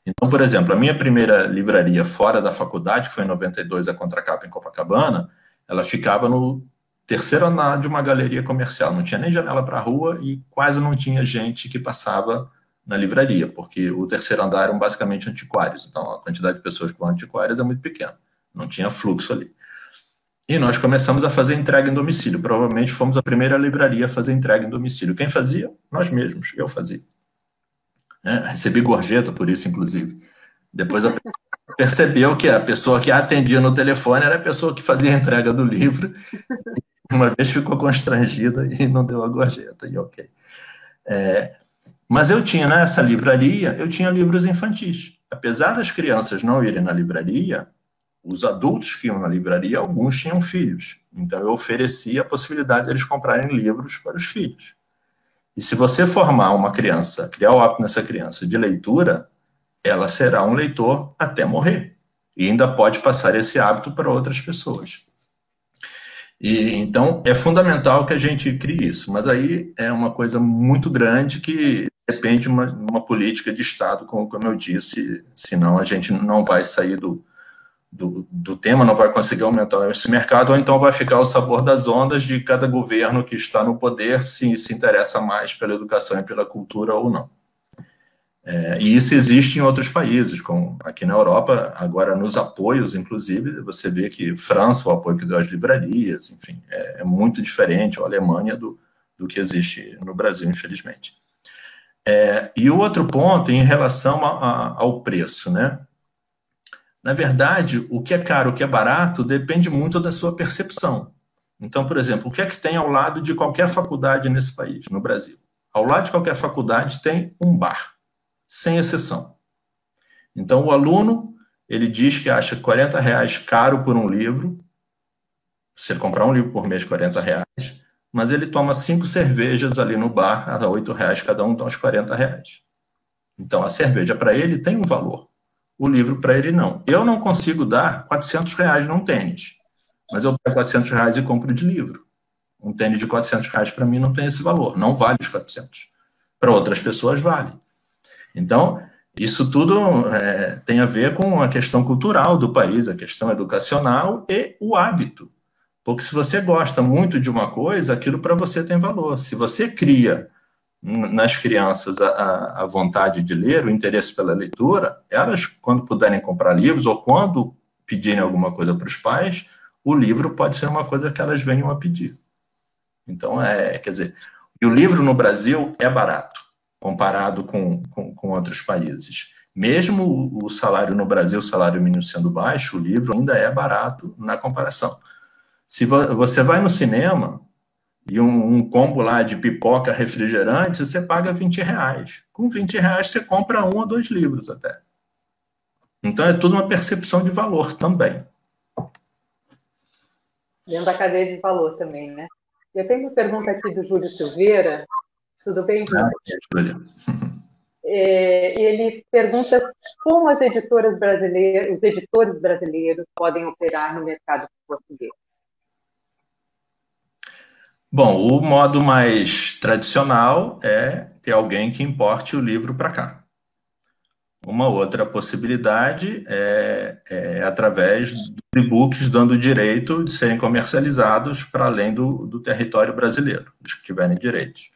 Speaker 2: Então, por exemplo, a minha primeira livraria fora da faculdade, que foi em 92, a Contracapa, em Copacabana, ela ficava no 3º andar de uma galeria comercial. Não tinha nem janela para a rua e quase não tinha gente que passava na livraria, porque o 3º andar eram basicamente antiquários. Então, a quantidade de pessoas com antiquários é muito pequena. Não tinha fluxo ali. E nós começamos a fazer entrega em domicílio. Provavelmente fomos a primeira livraria a fazer entrega em domicílio. Quem fazia? Nós mesmos. Eu fazia. Recebi gorjeta por isso, inclusive. Depois percebeu que a pessoa que atendia no telefone era a pessoa que fazia a entrega do livro. Uma vez ficou constrangida e não deu a gorjeta, e ok. Mas eu tinha, nessa livraria, eu tinha livros infantis. Apesar das crianças não irem na livraria, os adultos que iam na livraria, alguns tinham filhos. Então, eu oferecia a possibilidade de eles comprarem livros para os filhos. E se você formar uma criança, criar o hábito nessa criança de leitura, ela será um leitor até morrer. E ainda pode passar esse hábito para outras pessoas. E, então, é fundamental que a gente crie isso. Mas aí é uma coisa muito grande que depende de uma política de Estado, como eu disse, senão a gente não vai sair do tema, não vai conseguir aumentar esse mercado, ou então vai ficar o sabor das ondas de cada governo que está no poder se interessa mais pela educação e pela cultura ou não. E isso existe em outros países, como aqui na Europa, agora nos apoios, inclusive, você vê que França, o apoio que deu às livrarias, enfim, é muito diferente, ou a Alemanha, do que existe no Brasil, infelizmente. E o outro ponto, em relação ao preço, né? Na verdade, o que é caro, o que é barato, depende muito da sua percepção. Então, por exemplo, o que é que tem ao lado de qualquer faculdade nesse país, no Brasil? Ao lado de qualquer faculdade tem um bar, sem exceção. Então, o aluno, ele diz que acha R$40 caro por um livro, se ele comprar um livro por mês, R$40, mas ele toma 5 cervejas ali no bar, a R$8 cada um, então aos R$40. Então, a cerveja para ele tem um valor. o livro para ele, não. Eu não consigo dar R$ 400 num tênis, mas eu pego R$ 400 e compro de livro. Um tênis de R$ 400 para mim não tem esse valor, não vale os 400. Para outras pessoas vale. Então, isso tudo tem a ver com a questão cultural do país, a questão educacional e o hábito. Porque se você gosta muito de uma coisa, aquilo para você tem valor. Se você cria nas crianças a vontade de ler, o interesse pela leitura, elas, quando puderem comprar livros ou quando pedirem alguma coisa para os pais, o livro pode ser uma coisa que elas venham a pedir. Então, quer dizer, e o livro no Brasil é barato, comparado com outros países. Mesmo o salário no Brasil, o salário mínimo sendo baixo, o livro ainda é barato na comparação. Se você vai no cinema e um combo lá de pipoca, refrigerante, você paga R$ 20. Com R$ 20 você compra 1 ou 2 livros até. Então é tudo uma percepção de valor também.
Speaker 3: Dentro da cadeia de valor também, né? Eu tenho uma pergunta aqui do Júlio Silveira. Tudo bem, Júlio? Ele pergunta como os editores brasileiros podem operar no mercado português.
Speaker 2: Bom, o modo mais tradicional é ter alguém que importe o livro para cá. Uma outra possibilidade é através de e-books dando direito de serem comercializados para além do território brasileiro, os que tiverem direitos.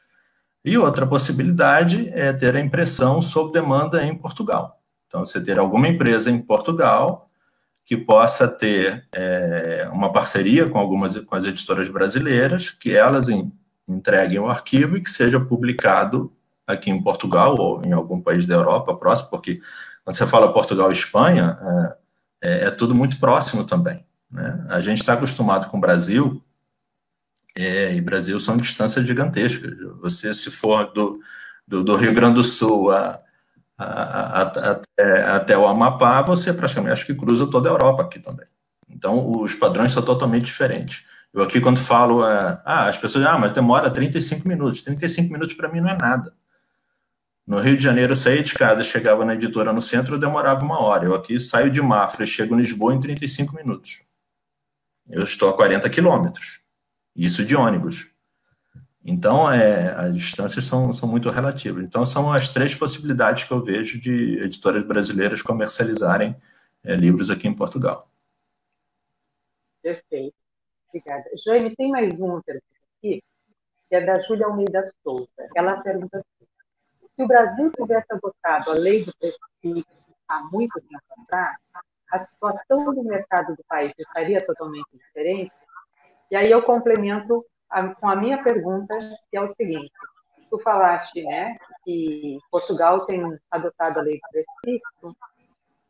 Speaker 2: E outra possibilidade é ter a impressão sob demanda em Portugal. Então, você ter alguma empresa em Portugal que possa ter uma parceria com as editoras brasileiras, que elas entreguem o arquivo e que seja publicado aqui em Portugal ou em algum país da Europa próximo, porque quando você fala Portugal e Espanha, é tudo muito próximo também, né? A gente está acostumado com o Brasil, e Brasil são distâncias gigantescas. Você, se for do Rio Grande do Sul até o Amapá, você praticamente acho que cruza toda a Europa aqui também. Então, os padrões são totalmente diferentes. Eu aqui, quando falo, as pessoas mas demora 35 minutos. 35 minutos para mim não é nada. No Rio de Janeiro, eu saía de casa, chegava na editora no centro, eu demorava 1 hora. Eu aqui saio de Mafra e chego em Lisboa em 35 minutos. Eu estou a 40 quilômetros. Isso de ônibus. Então, as distâncias são muito relativas. Então, são as 3 possibilidades que eu vejo de editoras brasileiras comercializarem livros aqui em Portugal.
Speaker 3: Perfeito. Obrigada. Jaime, tem mais uma pergunta aqui, que é da Júlia Almeida Souza. Ela pergunta assim: se o Brasil tivesse adotado a lei do preço fixo há muito tempo atrás, a situação do mercado do país estaria totalmente diferente? E aí eu complemento com a minha pergunta, que é o seguinte: tu falaste, né, que Portugal tem adotado a lei do preço fixo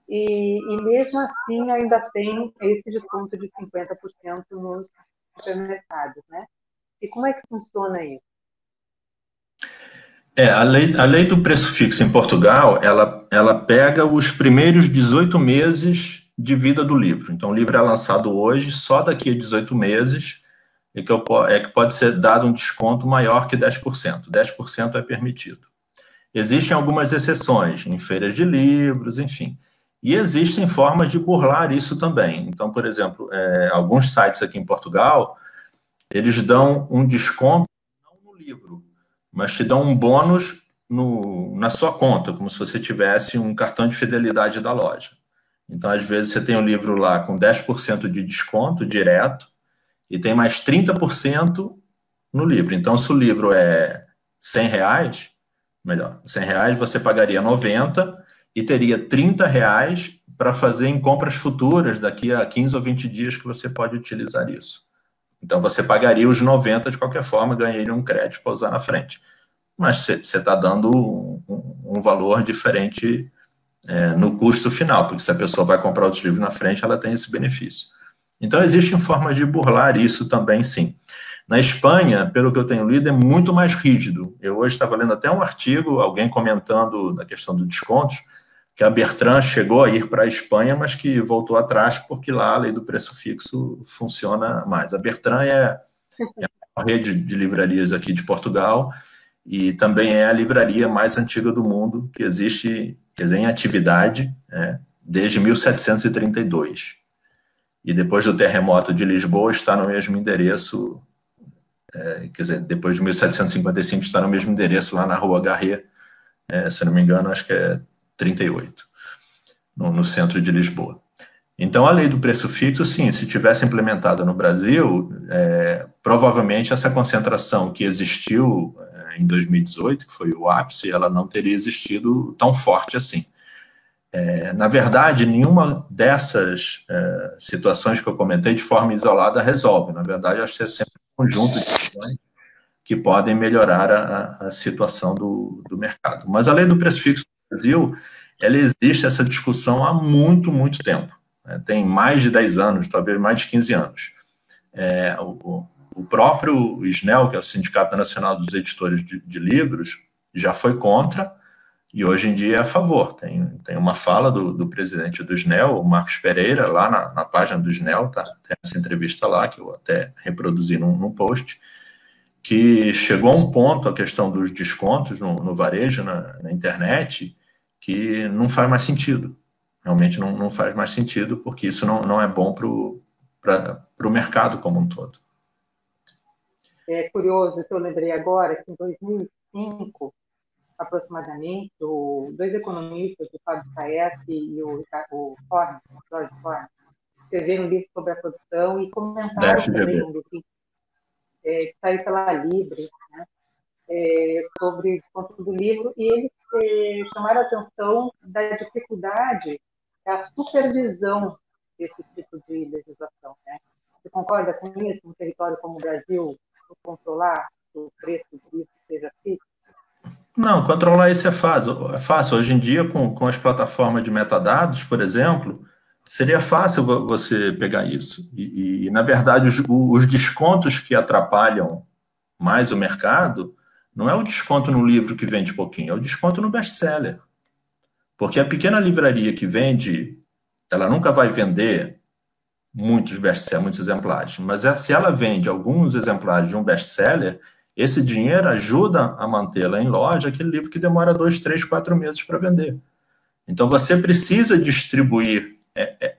Speaker 3: e mesmo assim ainda tem esse desconto de 50% nos supermercados, né? E como é que funciona isso?
Speaker 2: A lei do preço fixo em Portugal, ela pega os primeiros 18 meses de vida do livro. Então, o livro é lançado hoje, só daqui a 18 meses que pode ser dado um desconto maior que 10%. 10% é permitido. Existem algumas exceções, em feiras de livros, enfim. E existem formas de burlar isso também. Então, por exemplo, alguns sites aqui em Portugal, eles dão um desconto, não no livro, mas te dão um bônus na sua conta, como se você tivesse um cartão de fidelidade da loja. Então, às vezes, você tem um livro lá com 10% de desconto direto e tem mais 30% no livro. Então, se o livro é R$100, melhor, R$100 você pagaria 90 e teria R$30 para fazer em compras futuras daqui a 15 ou 20 dias que você pode utilizar isso. Então, você pagaria os 90 de qualquer forma, ganharia um crédito para usar na frente. Mas você está dando um valor diferente no custo final, porque se a pessoa vai comprar outros livros na frente, ela tem esse benefício. Então, existem formas de burlar isso também, sim. Na Espanha, pelo que eu tenho lido, é muito mais rígido. Eu hoje estava lendo até um artigo, alguém comentando da questão dos descontos, que a Bertrand chegou a ir para a Espanha, mas que voltou atrás, porque lá a lei do preço fixo funciona mais. A Bertrand é a rede de livrarias aqui de Portugal e também é a livraria mais antiga do mundo, que existe, quer dizer, em atividade, desde 1732. E depois do terremoto de Lisboa está no mesmo endereço, quer dizer, depois de 1755 está no mesmo endereço lá na Rua Garret, se não me engano, acho que é 38, no centro de Lisboa. Então, a lei do preço fixo, sim, se tivesse implementada no Brasil, provavelmente essa concentração que existiu em 2018, que foi o ápice, ela não teria existido tão forte assim. Na verdade, nenhuma dessas situações que eu comentei de forma isolada resolve. Na verdade, acho que é sempre um conjunto de questões que podem melhorar a situação do mercado. Mas a lei do preço fixo no Brasil, ela existe essa discussão há muito, muito tempo. Tem mais de 10 anos, talvez mais de 15 anos. O próprio SNEL, que é o Sindicato Nacional dos Editores de Livros, já foi contra e hoje em dia é a favor. Tem uma fala do presidente do SNEL, o Marcos Pereira, lá na página do SNEL, tá? Tem essa entrevista lá, que eu até reproduzi num post, que chegou a um ponto, a questão dos descontos no varejo, na internet, que não faz mais sentido. Realmente não faz mais sentido, porque isso não é bom para o mercado como um todo.
Speaker 3: É curioso, eu lembrei agora que em 2005, aproximadamente, dois economistas, o Fábio Saet e o Jorge Forne, escreveram um livro sobre a produção e comentaram também um livro que saiu pela Libre, né, sobre o desconto do livro, e eles chamaram a atenção da dificuldade da supervisão desse tipo de legislação. Né? Você concorda com isso? Um território como o Brasil, controlar o preço do livro seja fixo?
Speaker 2: Não, controlar isso é fácil. Hoje em dia, com as plataformas de metadados, por exemplo, seria fácil você pegar isso. E na verdade, os descontos que atrapalham mais o mercado não é o desconto no livro que vende pouquinho, é o desconto no best-seller. Porque a pequena livraria que vende, ela nunca vai vender muitos best-sellers, muitos exemplares, mas se ela vende alguns exemplares de um best-seller, esse dinheiro ajuda a mantê-la em loja, aquele livro que demora 2, 3, 4 meses para vender. Então, você precisa distribuir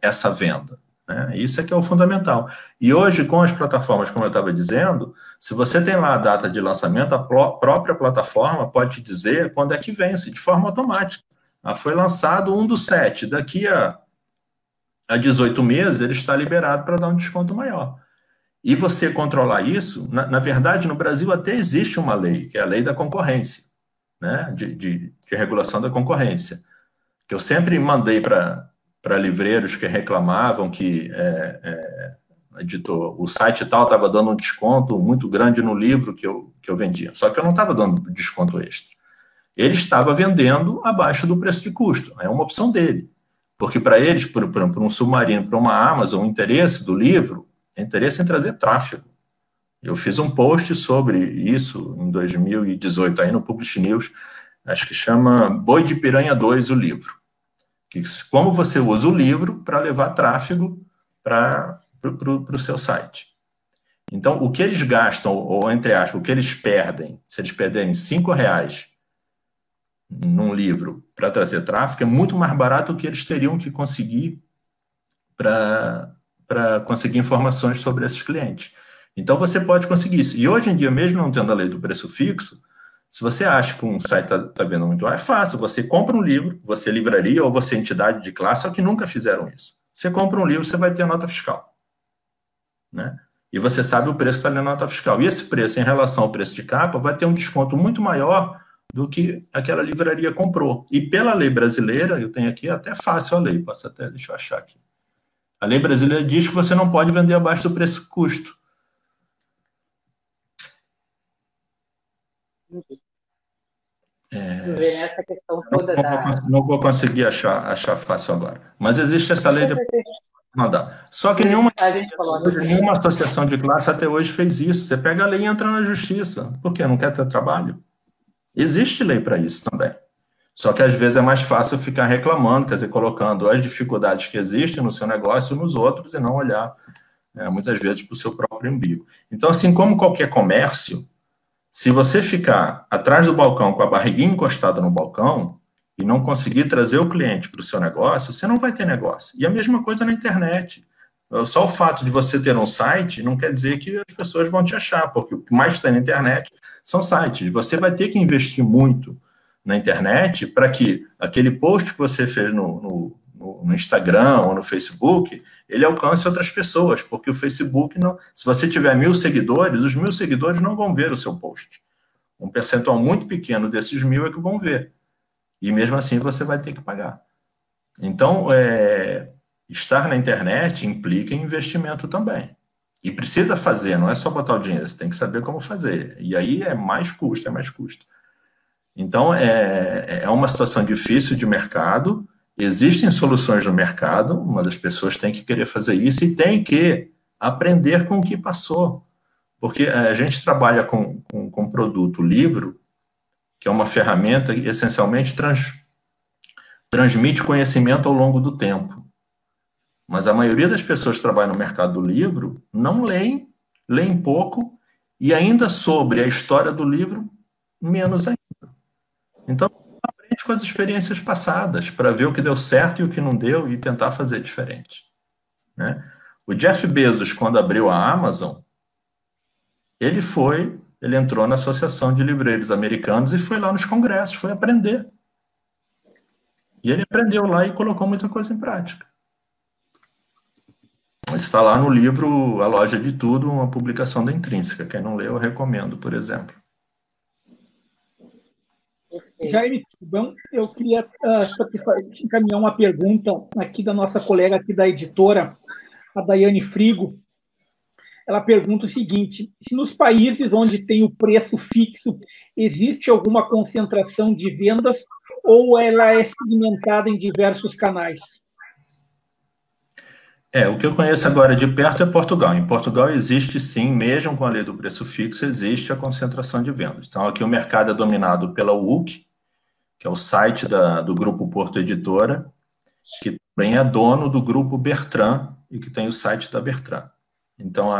Speaker 2: essa venda. Né? Isso é que é o fundamental. E hoje, com as plataformas, como eu estava dizendo, se você tem lá a data de lançamento, a própria plataforma pode te dizer quando é que vence, de forma automática. Foi lançado 1/7, daqui a 18 meses ele está liberado para dar um desconto maior. E você controlar isso, na verdade, no Brasil até existe uma lei, que é a lei da concorrência, né? de regulação da concorrência, que eu sempre mandei para livreiros que reclamavam que editor, o site tal estava dando um desconto muito grande no livro que eu vendia, só que eu não estava dando desconto extra. Ele estava vendendo abaixo do preço de custo, é uma opção dele. Porque para eles, por um Submarino, para uma Amazon, o interesse do livro é interesse em trazer tráfego. Eu fiz um post sobre isso em 2018, aí no Publish News, acho que chama Boi de Piranha 2, o livro. Como você usa o livro para levar tráfego para o seu site. Então, o que eles gastam, ou entre aspas, o que eles perdem, se eles perderem R$5 num livro para trazer tráfego, é muito mais barato do que eles teriam que conseguir para conseguir informações sobre esses clientes. Então, você pode conseguir isso. E hoje em dia, mesmo não tendo a lei do preço fixo, se você acha que um site está vendo muito, é fácil. Você compra um livro, você livraria ou você entidade de classe, só que nunca fizeram isso. Você compra um livro, você vai ter a nota fiscal. Né? E você sabe o preço que está na nota fiscal. E esse preço, em relação ao preço de capa, vai ter um desconto muito maior do que aquela livraria comprou. E pela lei brasileira, eu tenho aqui até fácil a lei, deixa eu achar aqui. A lei brasileira diz que você não pode vender abaixo do preço-custo.
Speaker 3: Essa questão toda
Speaker 2: não vou conseguir achar fácil agora. Mas existe essa lei de mandar. Só que nenhuma associação de classe até hoje fez isso. Você pega a lei e entra na justiça. Por quê? Não quer ter trabalho? Existe lei para isso também. Só que às vezes é mais fácil ficar reclamando, quer dizer, colocando as dificuldades que existem no seu negócio nos outros e não olhar, muitas vezes, para o seu próprio umbigo. Então, assim como qualquer comércio, se você ficar atrás do balcão com a barriguinha encostada no balcão, e não conseguir trazer o cliente para o seu negócio, você não vai ter negócio. E a mesma coisa na internet. Só o fato de você ter um site não quer dizer que as pessoas vão te achar, porque o que mais tem na internet são sites. Você vai ter que investir muito na internet para que aquele post que você fez no Instagram ou no Facebook, ele alcance outras pessoas, porque o Facebook não... Se você tiver 1.000 seguidores, os 1.000 seguidores não vão ver o seu post. Um percentual muito pequeno desses 1.000 é que vão ver. E mesmo assim você vai ter que pagar. Então, estar na internet implica em investimento também. E precisa fazer, não é só botar o dinheiro, você tem que saber como fazer. E aí é mais custo. Então, é uma situação difícil de mercado, existem soluções no mercado, mas as pessoas têm que querer fazer isso e têm que aprender com o que passou. Porque a gente trabalha com produto livro, que é uma ferramenta que essencialmente transmite conhecimento ao longo do tempo. Mas a maioria das pessoas que trabalham no mercado do livro não leem pouco, e ainda sobre a história do livro, menos ainda. Então, aprende com as experiências passadas, para ver o que deu certo e o que não deu, e tentar fazer diferente. Né? O Jeff Bezos, quando abriu a Amazon, ele entrou na Associação de Livreiros Americanos e foi lá nos congressos, foi aprender. E ele aprendeu lá e colocou muita coisa em prática. Está lá no livro A Loja de Tudo, uma publicação da Intrínseca. Quem não leu, eu recomendo, por exemplo.
Speaker 1: Jaime, bom, eu queria te encaminhar uma pergunta aqui da nossa colega aqui da editora, a Daiane Frigo. Ela pergunta o seguinte: se nos países onde tem o preço fixo, existe alguma concentração de vendas ou ela é segmentada em diversos canais?
Speaker 2: O que eu conheço agora de perto é Portugal. Em Portugal existe sim, mesmo com a lei do preço fixo, existe a concentração de vendas. Então aqui o mercado é dominado pela UC, que é o site do Grupo Porto Editora, que também é dono do Grupo Bertrand e que tem o site da Bertrand. Então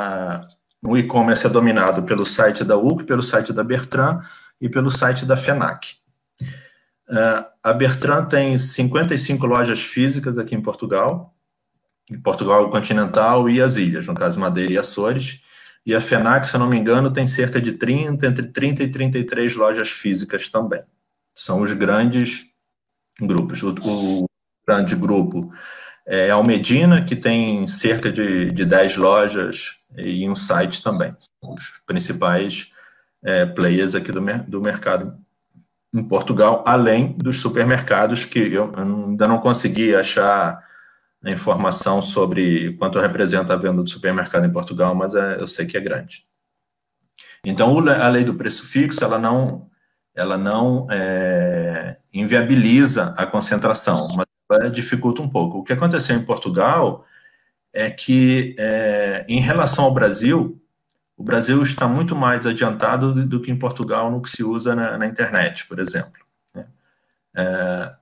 Speaker 2: o e-commerce é dominado pelo site da UC, pelo site da Bertrand e pelo site da FENAC. A Bertrand tem 55 lojas físicas aqui em Portugal continental e as ilhas, no caso Madeira e Açores, e a FENAC, se eu não me engano, tem cerca de entre 30 e 33 lojas físicas também. São os grandes grupos. O grande grupo é Almedina, que tem cerca de 10 lojas e um site também. São os principais players aqui do mercado em Portugal, além dos supermercados, que eu ainda não consegui achar a informação sobre quanto representa a venda do supermercado em Portugal, mas eu sei que é grande. Então, a lei do preço fixo, ela não inviabiliza a concentração, mas ela dificulta um pouco. O que aconteceu em Portugal é que, em relação ao Brasil, o Brasil está muito mais adiantado do que em Portugal no que se usa na internet, por exemplo.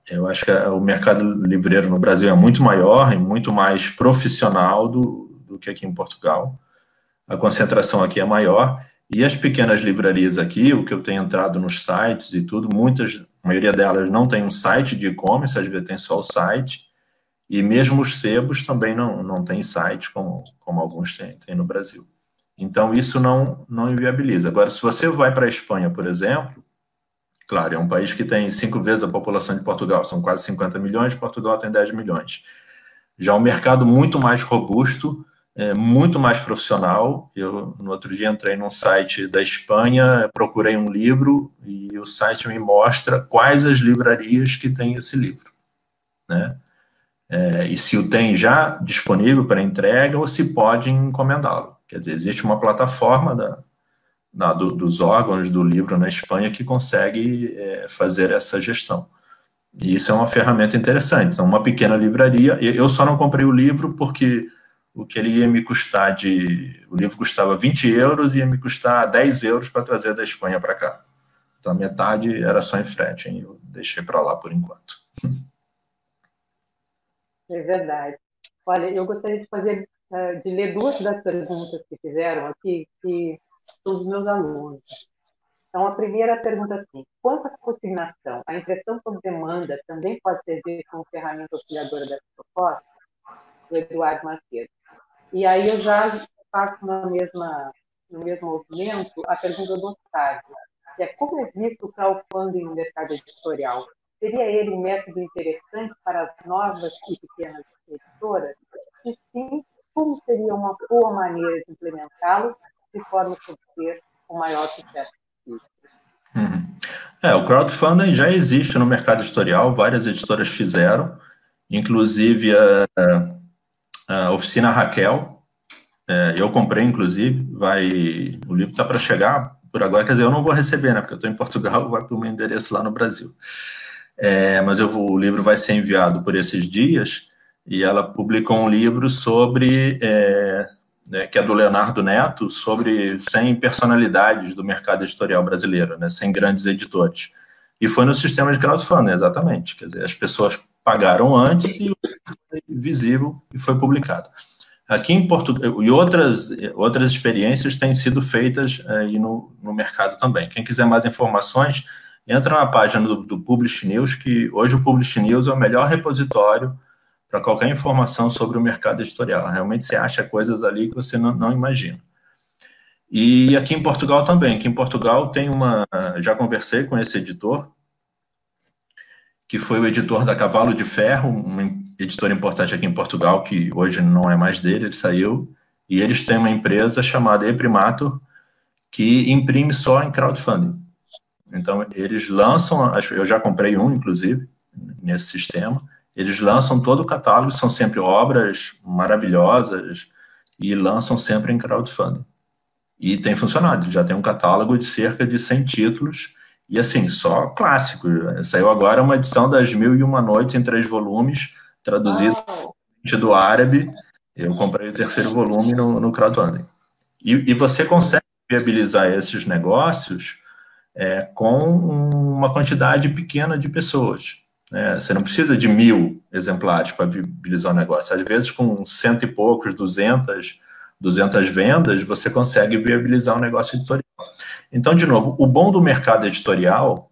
Speaker 2: Eu acho que o mercado livreiro no Brasil é muito maior e muito mais profissional do que aqui em Portugal. A concentração aqui é maior. E as pequenas livrarias aqui, o que eu tenho entrado nos sites e tudo, a maioria delas não tem um site de e-commerce, às vezes tem só o site. E mesmo os sebos também não tem site, como alguns têm no Brasil. Então, isso não inviabiliza. Agora, se você vai para a Espanha, por exemplo, claro, é um país que tem 5 vezes a população de Portugal, são quase 50 milhões, Portugal tem 10 milhões. Já um mercado muito mais robusto, muito mais profissional. Eu, no outro dia, entrei num site da Espanha, procurei um livro e o site me mostra quais as livrarias que têm esse livro, né? E se o tem já disponível para entrega ou se pode encomendá-lo. Quer dizer, existe uma plataforma dos órgãos do livro na Espanha que consegue fazer essa gestão. E isso é uma ferramenta interessante. Então, uma pequena livraria, eu só não comprei o livro porque o que ele ia me custar o livro custava 20 euros e ia me custar 10 euros para trazer da Espanha para cá. Então, a metade era só em frete, hein? Eu deixei para lá por enquanto.
Speaker 3: É verdade. Olha, eu gostaria de ler 2 das perguntas que fizeram aqui, que são dos meus alunos. Então, a primeira pergunta é assim: quanto à consignação, a impressão por demanda também pode servir como ferramenta auxiliadora dessa proposta? Do Eduardo Macedo. E aí eu já faço no mesmo movimento a pergunta do Otávio, que é: como é visto o crowdfunding no mercado editorial? Seria ele um método interessante para as novas e pequenas editoras? E sim, como seria uma boa maneira de implementá-lo de forma a obter o maior sucesso possível?
Speaker 2: O crowdfunding já existe no mercado editorial, várias editoras fizeram, inclusive a Oficina Raquel, eu comprei, inclusive, o livro está para chegar por agora, quer dizer, eu não vou receber, né, porque eu estou em Portugal, vai para o meu endereço lá no Brasil. Mas o livro vai ser enviado por esses dias, e ela publicou um livro sobre, que é do Leonardo Neto, sobre 100 personalidades do mercado editorial brasileiro, né, 100 grandes editores. E foi no sistema de crowdfunding, exatamente. Quer dizer, as pessoas pagaram antes e o livro foi visível e foi publicado. Aqui em Portugal, e outras experiências têm sido feitas aí no mercado também. Quem quiser mais informações, entra na página do Publish News, que hoje o Publish News é o melhor repositório para qualquer informação sobre o mercado editorial. Realmente você acha coisas ali que você não imagina. E aqui em Portugal também. Aqui em Portugal já conversei com esse editor, que foi o editor da Cavalo de Ferro, uma editora importante aqui em Portugal, que hoje não é mais dele, ele saiu, e eles têm uma empresa chamada ePrimatur, que imprime só em crowdfunding. Então, eles lançam, eu já comprei um, inclusive, nesse sistema, eles lançam todo o catálogo, são sempre obras maravilhosas, e lançam sempre em crowdfunding. E tem funcionado, já tem um catálogo de cerca de 100 títulos, e assim, só clássico. Saiu agora uma edição das 1001 Noites em 3 volumes, traduzido do árabe. Eu comprei o 3º volume no crowdfunding. E você consegue viabilizar esses negócios com uma quantidade pequena de pessoas. Você não precisa de 1000 exemplares para viabilizar o negócio. Às vezes, com 100 e poucos, 200 vendas, você consegue viabilizar um negócio editorial. Então, de novo, o bom do mercado editorial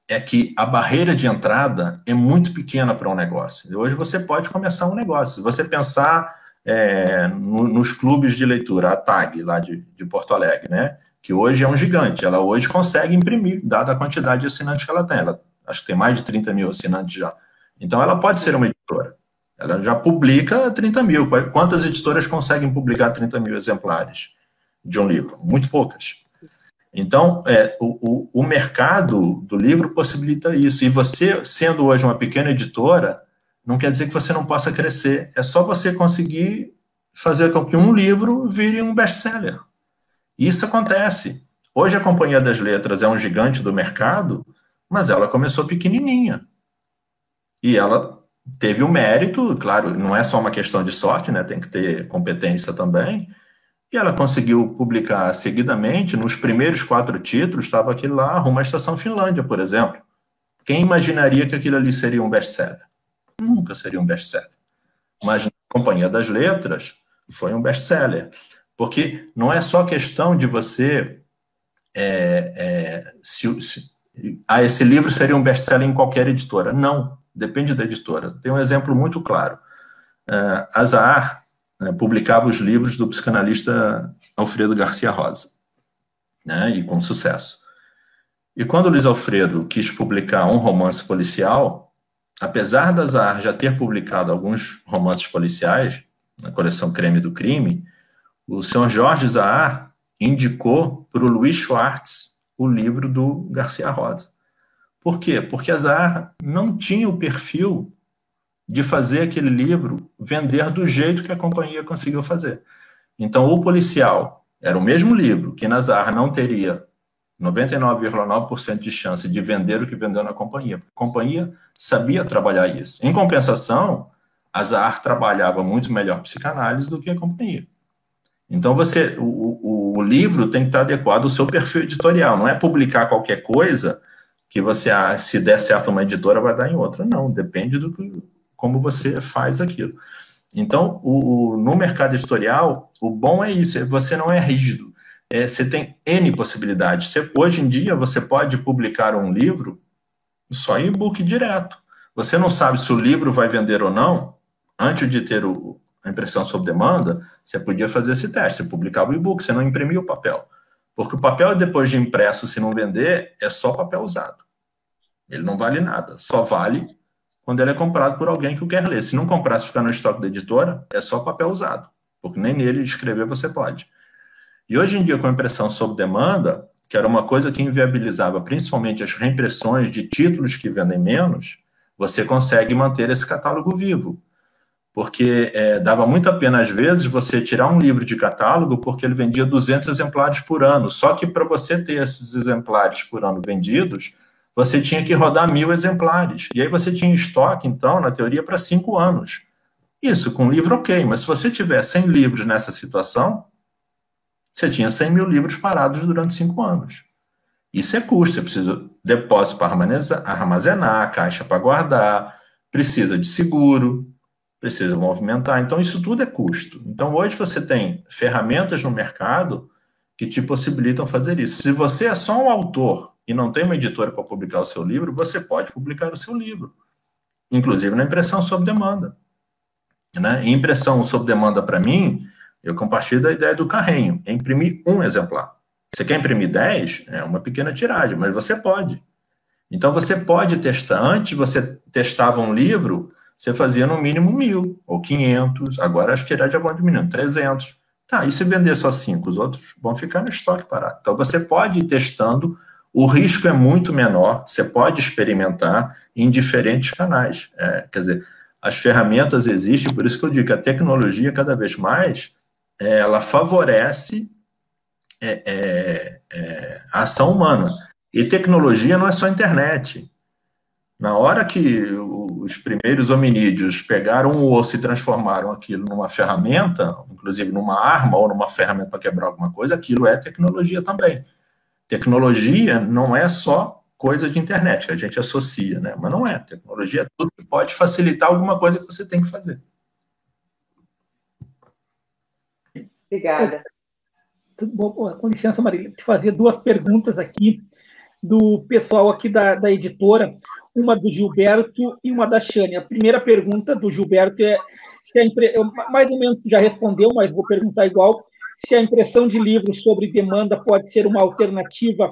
Speaker 2: é que a barreira de entrada é muito pequena para um negócio. Hoje você pode começar um negócio. Se você pensar nos clubes de leitura, a TAG, lá de Porto Alegre, né, que hoje é um gigante, ela hoje consegue imprimir, dada a quantidade de assinantes que ela tem. Ela acho que tem mais de 30 mil assinantes já. Então, ela pode ser uma editora. Ela já publica 30 mil. Quantas editoras conseguem publicar 30 mil exemplares de um livro? Muito poucas. Então, o mercado do livro possibilita isso. E você, sendo hoje uma pequena editora, não quer dizer que você não possa crescer. É só você conseguir fazer com que um livro vire um best-seller. Isso acontece. Hoje a Companhia das Letras é um gigante do mercado, mas ela começou pequenininha. E ela teve o mérito, claro, não é só uma questão de sorte, né? Tem que ter competência também. E ela conseguiu publicar seguidamente, nos primeiros 4 títulos, estava aquele lá, Rumo à Estação Finlândia, por exemplo. Quem imaginaria que aquilo ali seria um best-seller? Nunca seria um best-seller. Mas na Companhia das Letras foi um best-seller. Porque não é só questão de você... esse livro seria um best-seller em qualquer editora. Não, depende da editora. Tem um exemplo muito claro. A Zahar publicava os livros do psicanalista Alfredo Garcia Rosa, né, e com sucesso. E quando o Luiz Alfredo quis publicar um romance policial, apesar da Zahar já ter publicado alguns romances policiais, na coleção Creme do Crime, o senhor Jorge Zahar indicou para o Luiz Schwartz o livro do Garcia Rosa. Por quê? Porque a Zahar não tinha o perfil de fazer aquele livro vender do jeito que a companhia conseguiu fazer. Então, o policial era o mesmo livro, que na Zahar não teria 99,9% de chance de vender o que vendeu na companhia. A companhia sabia trabalhar isso. Em compensação, a Zahar trabalhava muito melhor psicanálise do que a companhia. Então, o livro tem que estar adequado ao seu perfil editorial. Não é publicar qualquer coisa que você, se der certo uma editora, vai dar em outra. Não, depende como você faz aquilo. Então, no mercado editorial, o bom é isso, você não é rígido. você tem N possibilidades. Hoje em dia, você pode publicar um livro só em e-book direto. Você não sabe se o livro vai vender ou não, antes de ter a impressão sob demanda, você podia fazer esse teste, você publicava o e-book, você não imprimia o papel. Porque o papel, depois de impresso, se não vender, é só papel usado. Ele não vale nada, só vale quando ele é comprado por alguém que o quer ler. Se não comprar, se ficar no estoque da editora, é só papel usado, porque nem nele escrever você pode. E hoje em dia, com a impressão sob demanda, que era uma coisa que inviabilizava principalmente as reimpressões de títulos que vendem menos, você consegue manter esse catálogo vivo. Porque dava muito a pena, às vezes, você tirar um livro de catálogo porque ele vendia 200 exemplares por ano. Só que para você ter esses exemplares por ano vendidos, você tinha que rodar 1.000 exemplares. E aí você tinha estoque, então, na teoria, para 5 anos. Isso, com livro ok, mas se você tiver 100 livros nessa situação, você tinha 100 mil livros parados durante 5 anos. Isso é custo, você precisa de depósito para armazenar, caixa para guardar, precisa de seguro, precisa movimentar, então isso tudo é custo. Então hoje você tem ferramentas no mercado que te possibilitam fazer isso. Se você é só um autor e não tem uma editora para publicar o seu livro, você pode publicar o seu livro, inclusive na impressão sob demanda. Né? E impressão sob demanda, para mim, eu compartilho da ideia do carrinho, é imprimir um exemplar. Você quer imprimir 10? É uma pequena tiragem, mas você pode. Então você pode testar. Antes você testava um livro, você fazia no mínimo 1.000 ou 500, agora as tiragens já vão diminuindo, 300. Tá, e se vender só 5, os outros vão ficar no estoque parado. Então você pode ir testando, o risco é muito menor, você pode experimentar em diferentes canais. Quer dizer, as ferramentas existem, por isso que eu digo que a tecnologia, cada vez mais, ela favorece a ação humana. E tecnologia não é só internet. Na hora que os primeiros hominídeos pegaram o osso e transformaram aquilo numa ferramenta, inclusive numa arma ou numa ferramenta para quebrar alguma coisa, aquilo é tecnologia também. Tecnologia não é só coisa de internet, que a gente associa, né? Mas não é. Tecnologia é tudo que pode facilitar alguma coisa que você tem que fazer.
Speaker 3: Obrigada.
Speaker 1: Tudo bom? Com licença, Marília, te fazer 2 perguntas aqui do pessoal aqui da editora, uma do Gilberto e uma da Shane. A primeira pergunta do Gilberto é se mais ou menos já respondeu, mas vou perguntar igual, se a impressão de livros sobre demanda pode ser uma alternativa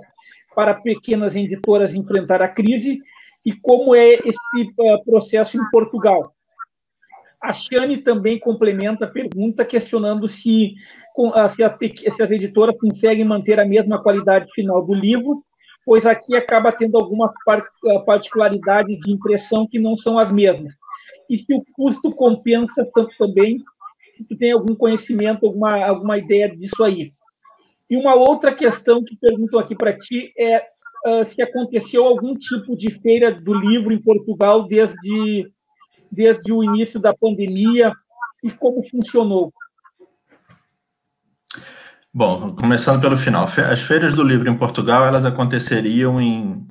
Speaker 1: para pequenas editoras enfrentar a crise e como é esse processo em Portugal. A Shane também complementa a pergunta questionando se as editoras conseguem manter a mesma qualidade final do livro, pois aqui acaba tendo algumas particularidades de impressão que não são as mesmas. E se o custo compensa tanto também, se tu tem algum conhecimento, alguma ideia disso aí. E uma outra questão que perguntam aqui para ti é se aconteceu algum tipo de feira do livro em Portugal desde o início da pandemia e como funcionou.
Speaker 2: Bom, começando pelo final, as feiras do livro em Portugal, elas aconteceriam em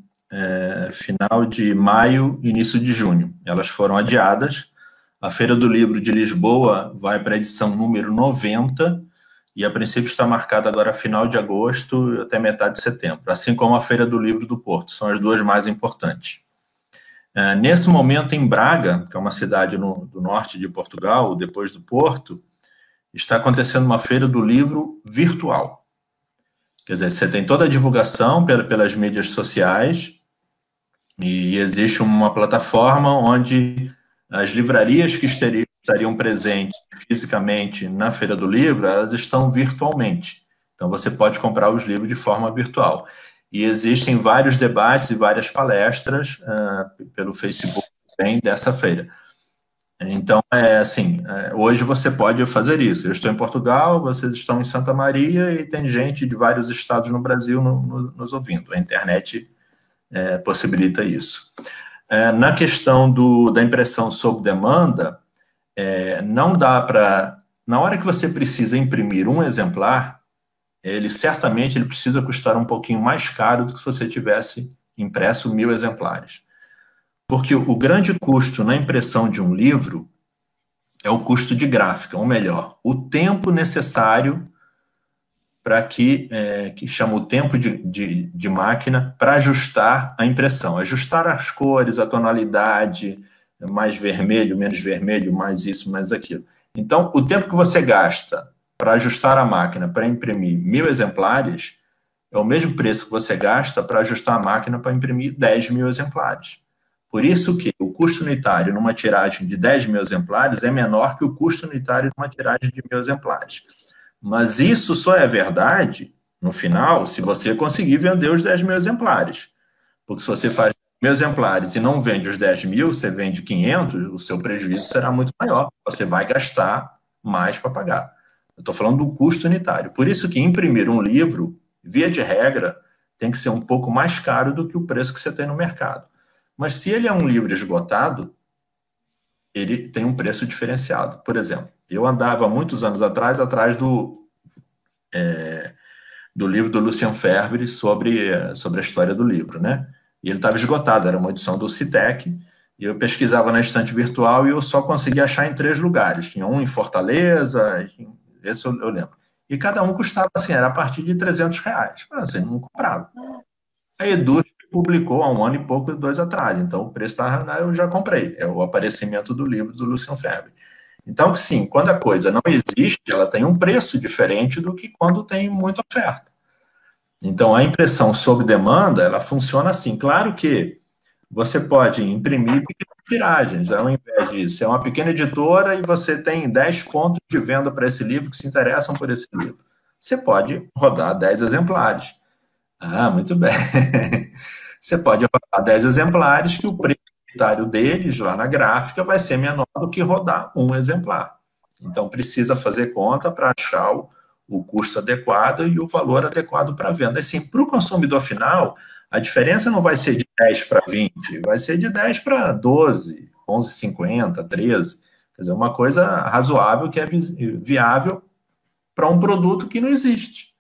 Speaker 2: final de maio, início de junho. Elas foram adiadas. A Feira do Livro de Lisboa vai para a edição número 90 e, a princípio, está marcada agora final de agosto até metade de setembro, assim como a Feira do Livro do Porto. São as 2 mais importantes. Nesse momento, em Braga, que é uma cidade do norte de Portugal, depois do Porto, está acontecendo uma feira do livro virtual. Quer dizer, você tem toda a divulgação pelas mídias sociais e existe uma plataforma onde as livrarias que estariam presentes fisicamente na Feira do Livro, elas estão virtualmente. Então, você pode comprar os livros de forma virtual. E existem vários debates e várias palestras pelo Facebook também dessa feira. Então, hoje você pode fazer isso. Eu estou em Portugal, vocês estão em Santa Maria e tem gente de vários estados no Brasil nos ouvindo. A internet possibilita isso. Na questão da impressão sob demanda, não dá para... Na hora que você precisa imprimir um exemplar, ele certamente precisa custar um pouquinho mais caro do que se você tivesse impresso 1.000 exemplares. Porque o grande custo na impressão de um livro é o custo de gráfica, ou melhor, o tempo necessário para que chama o tempo de máquina para ajustar a impressão, ajustar as cores, a tonalidade, mais vermelho, menos vermelho, mais isso, mais aquilo. Então, o tempo que você gasta para ajustar a máquina para imprimir 1.000 exemplares é o mesmo preço que você gasta para ajustar a máquina para imprimir 10.000 exemplares. Por isso que o custo unitário numa tiragem de 10.000 exemplares é menor que o custo unitário numa tiragem de 1.000 exemplares. Mas isso só é verdade, no final, se você conseguir vender os 10.000 exemplares. Porque se você faz 1.000 exemplares e não vende os 10.000, você vende 500, o seu prejuízo será muito maior. Você vai gastar mais para pagar. Eu estou falando do custo unitário. Por isso que imprimir um livro, via de regra, tem que ser um pouco mais caro do que o preço que você tem no mercado. Mas se ele é um livro esgotado, ele tem um preço diferenciado. Por exemplo, eu andava muitos anos atrás do livro do Lucian Ferbere sobre a história do livro, né? E ele estava esgotado, era uma edição do Citec, e eu pesquisava na estante virtual e eu só conseguia achar em 3 lugares. Tinha um em Fortaleza, esse eu lembro. E cada um custava, assim, era a partir de R$300. Assim, não comprava. A Edusp publicou há 1 ano e pouco, 2 atrás, então o preço estava, eu já comprei, é o aparecimento do livro do Lucian Ferbere. Então, sim, quando a coisa não existe, ela tem um preço diferente do que quando tem muita oferta. Então, a impressão sob demanda, ela funciona assim. Claro que você pode imprimir pequenas tiragens, ao invés disso. Você é uma pequena editora e você tem 10 pontos de venda para esse livro que se interessam por esse livro. Você pode rodar 10 exemplares. Ah, muito bem. Você pode rodar 10 exemplares que o preço unitário deles, lá na gráfica, vai ser menor do que rodar um exemplar. Então, precisa fazer conta para achar o custo adequado e o valor adequado para a venda. Assim, para o consumidor final, a diferença não vai ser de 10 para 20, vai ser de 10 para 12, 11,50, 13. Quer dizer, uma coisa razoável que é viável para um produto que não existe.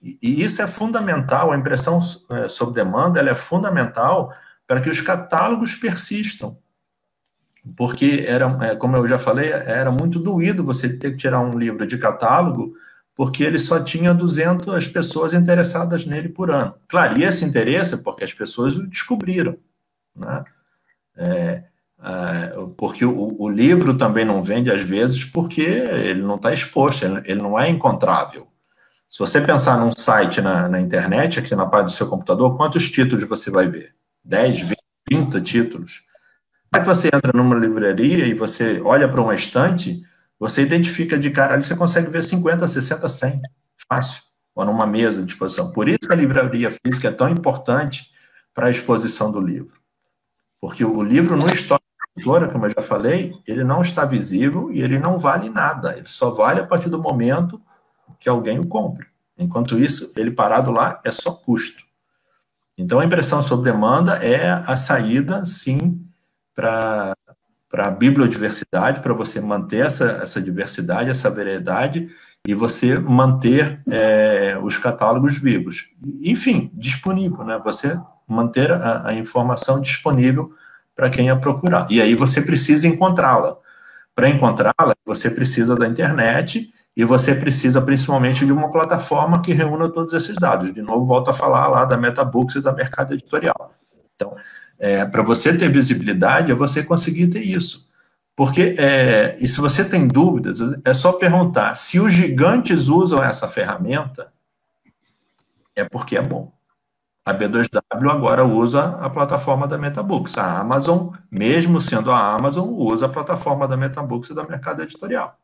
Speaker 2: E isso é fundamental, a impressão sob demanda ela é fundamental para que os catálogos persistam. Porque, como eu já falei, era muito doído você ter que tirar um livro de catálogo porque ele só tinha 200 pessoas interessadas nele por ano. Claro, e esse interesse é porque as pessoas o descobriram, né? Porque o livro também não vende, às vezes, porque ele não está exposto, ele não é encontrável. Se você pensar num site na internet, aqui na parte do seu computador, quantos títulos você vai ver? 10, 20, 30 títulos. Aí você entra numa livraria e você olha para uma estante, você identifica de cara ali, você consegue ver 50, 60, 100, fácil, ou numa mesa de exposição. Por isso que a livraria física é tão importante para a exposição do livro. Porque o livro no estoque da editora, como eu já falei, ele não está visível e ele não vale nada. Ele só vale a partir do momento que alguém o compre. Enquanto isso, ele parado lá é só custo. Então, a impressão sob demanda é a saída, sim, para a bibliodiversidade, para você manter essa diversidade, essa variedade, e você manter os catálogos vivos. Enfim, disponível, né? Você manter a informação disponível para quem a procurar. E aí você precisa encontrá-la. Para encontrá-la, você precisa da internet e você precisa principalmente de uma plataforma que reúna todos esses dados. De novo, volto a falar lá da MetaBooks e da Mercado Editorial. Então, para você ter visibilidade, é você conseguir ter isso. Porque, e se você tem dúvidas, é só perguntar. Se os gigantes usam essa ferramenta, é porque é bom. A B2W agora usa a plataforma da MetaBooks. A Amazon, mesmo sendo a Amazon, usa a plataforma da MetaBooks e da Mercado Editorial.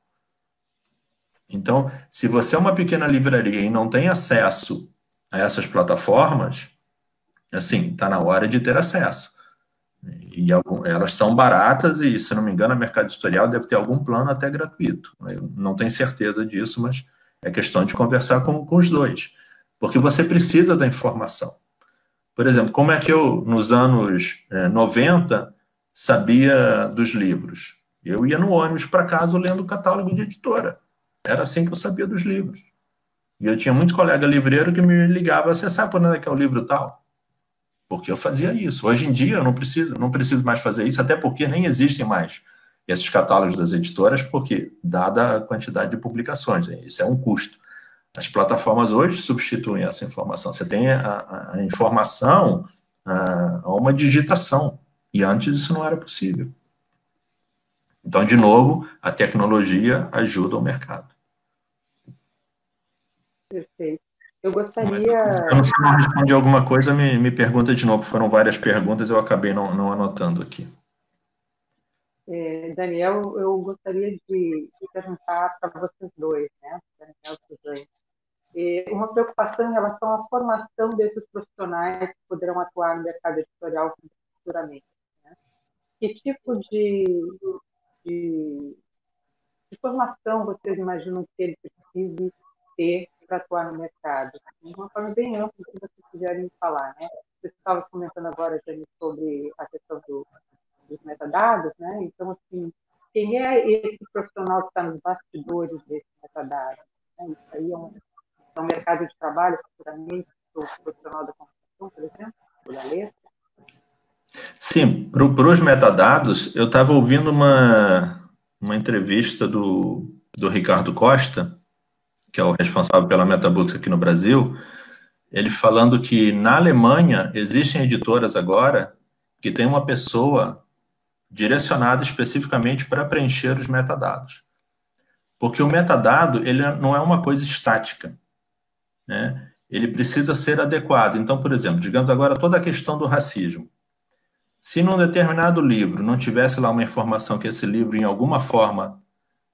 Speaker 2: Então, se você é uma pequena livraria e não tem acesso a essas plataformas, assim, está na hora de ter acesso. E elas são baratas e, se não me engano, a Mercado Editorial deve ter algum plano até gratuito. Eu não tenho certeza disso, mas é questão de conversar com os dois. Porque você precisa da informação. Por exemplo, como é que eu, nos anos 90, sabia dos livros? Eu ia no ônibus para casa lendo o catálogo de editora. Era assim que eu sabia dos livros. E eu tinha muito colega livreiro que me ligava, você sabe quando é que é o livro tal? Porque eu fazia isso. Hoje em dia eu não preciso mais fazer isso, até porque nem existem mais esses catálogos das editoras, porque dada a quantidade de publicações, isso é um custo. As plataformas hoje substituem essa informação. Você tem a informação a uma digitação, e antes isso não era possível. Então, de novo, a tecnologia ajuda o mercado.
Speaker 3: Perfeito. Eu gostaria...
Speaker 2: Se eu não respondi alguma coisa, me pergunta de novo. Foram várias perguntas, eu acabei não anotando aqui.
Speaker 3: Daniel, eu gostaria de perguntar para vocês dois, né? Daniel e Suzane. Uma preocupação em relação à formação desses profissionais que poderão atuar no mercado editorial futuramente. Né? Que tipo de formação vocês imaginam que ele precise ter para atuar no mercado? De uma forma bem ampla, se vocês quiserem falar. Né? Você estava comentando agora, Jane, sobre a questão dos metadados, né? Então, assim, quem é esse profissional que está nos bastidores desses metadados? Né? Isso aí é um mercado de trabalho, futuramente, o profissional da computação, por exemplo, ou da letra?
Speaker 2: Sim, para os metadados, eu estava ouvindo uma entrevista do Ricardo Costa, que é o responsável pela MetaBooks aqui no Brasil, ele falando que na Alemanha existem editoras agora que tem uma pessoa direcionada especificamente para preencher os metadados. Porque o metadado, ele não é uma coisa estática, né? Ele precisa ser adequado. Então, por exemplo, digamos agora toda a questão do racismo. Se num determinado livro não tivesse lá uma informação que esse livro, em alguma forma,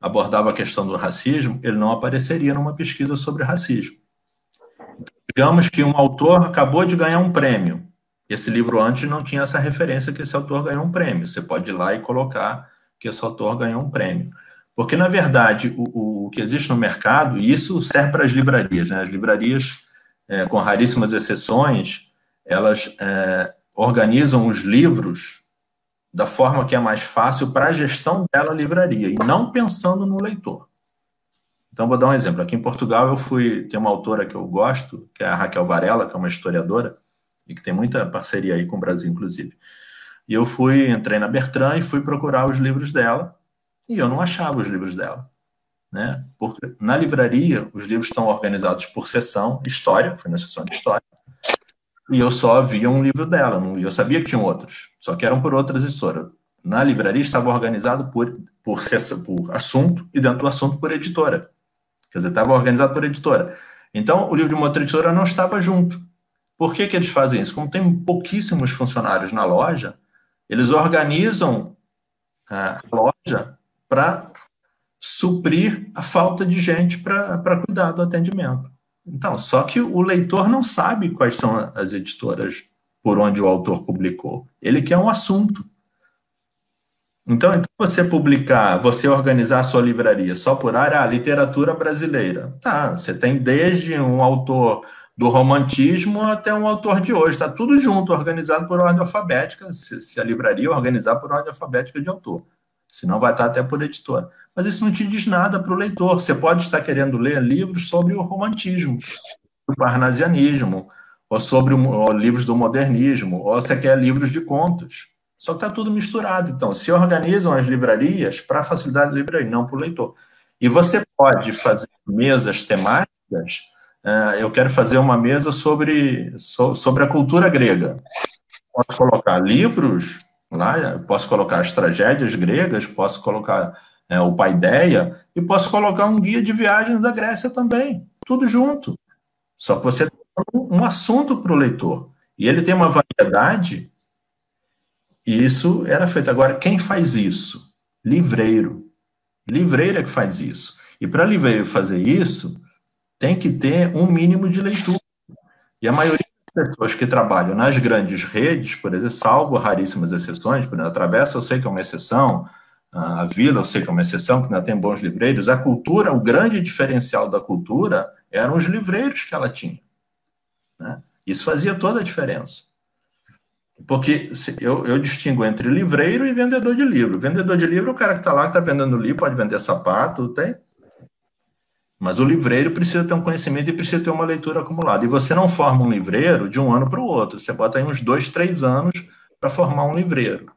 Speaker 2: abordava a questão do racismo, ele não apareceria numa pesquisa sobre racismo. Digamos que um autor acabou de ganhar um prêmio. Esse livro antes não tinha essa referência que esse autor ganhou um prêmio. Você pode ir lá e colocar que esse autor ganhou um prêmio. Porque, na verdade, o que existe no mercado, e isso serve para as livrarias, né? As livrarias, com raríssimas exceções, elas organizam os livros da forma que é mais fácil para a gestão dela livraria, e não pensando no leitor. Então, vou dar um exemplo. Aqui em Portugal, tem uma autora que eu gosto, que é a Raquel Varela, que é uma historiadora, e que tem muita parceria aí com o Brasil, inclusive. E eu entrei na Bertrand e fui procurar os livros dela, e eu não achava os livros dela, né? Porque na livraria, os livros estão organizados por seção, história, foi na seção de história, e eu só via um livro dela, e eu sabia que tinham outros, só que eram por outras editoras. Na livraria estava organizado por assunto, e dentro do assunto por editora. Quer dizer, estava organizado por editora. Então, o livro de uma outra editora não estava junto. Por que eles fazem isso? Como tem pouquíssimos funcionários na loja, eles organizam a loja para suprir a falta de gente para cuidar do atendimento. Então, só que o leitor não sabe quais são as editoras por onde o autor publicou. Ele quer um assunto. Então você organizar a sua livraria só por área, literatura brasileira. Tá, você tem desde um autor do romantismo até um autor de hoje. Está tudo junto, organizado por ordem alfabética, se a livraria organizar por ordem alfabética de autor. Senão vai estar até por editora. Mas isso não te diz nada para o leitor. Você pode estar querendo ler livros sobre o romantismo, o parnasianismo, ou sobre livros do modernismo, ou você quer livros de contos. Só que está tudo misturado. Então, se organizam as livrarias para facilitar a livraria, não para o leitor. E você pode fazer mesas temáticas. Eu quero fazer uma mesa sobre a cultura grega. Posso colocar livros lá, posso colocar as tragédias gregas, posso colocar o Paideia, e posso colocar um guia de viagens da Grécia também. Tudo junto. Só que você tem um assunto para o leitor. E ele tem uma variedade. E isso era feito. Agora, quem faz isso? Livreiro. Livreiro é que faz isso. E para livreiro fazer isso, tem que ter um mínimo de leitura. E a maioria das pessoas que trabalham nas grandes redes, por exemplo, salvo raríssimas exceções, por exemplo, a Travessa eu sei que é uma exceção, a Vila eu sei que é uma exceção, que ainda tem bons livreiros, a cultura, o grande diferencial da cultura eram os livreiros que ela tinha, né? Isso fazia toda a diferença. Porque eu distingo entre livreiro e vendedor de livro. Vendedor de livro é o cara que está lá, que está vendendo livro, pode vender sapato, tem. Mas o livreiro precisa ter um conhecimento e precisa ter uma leitura acumulada. E você não forma um livreiro de um ano para o outro. Você bota aí uns 2, 3 anos para formar um livreiro.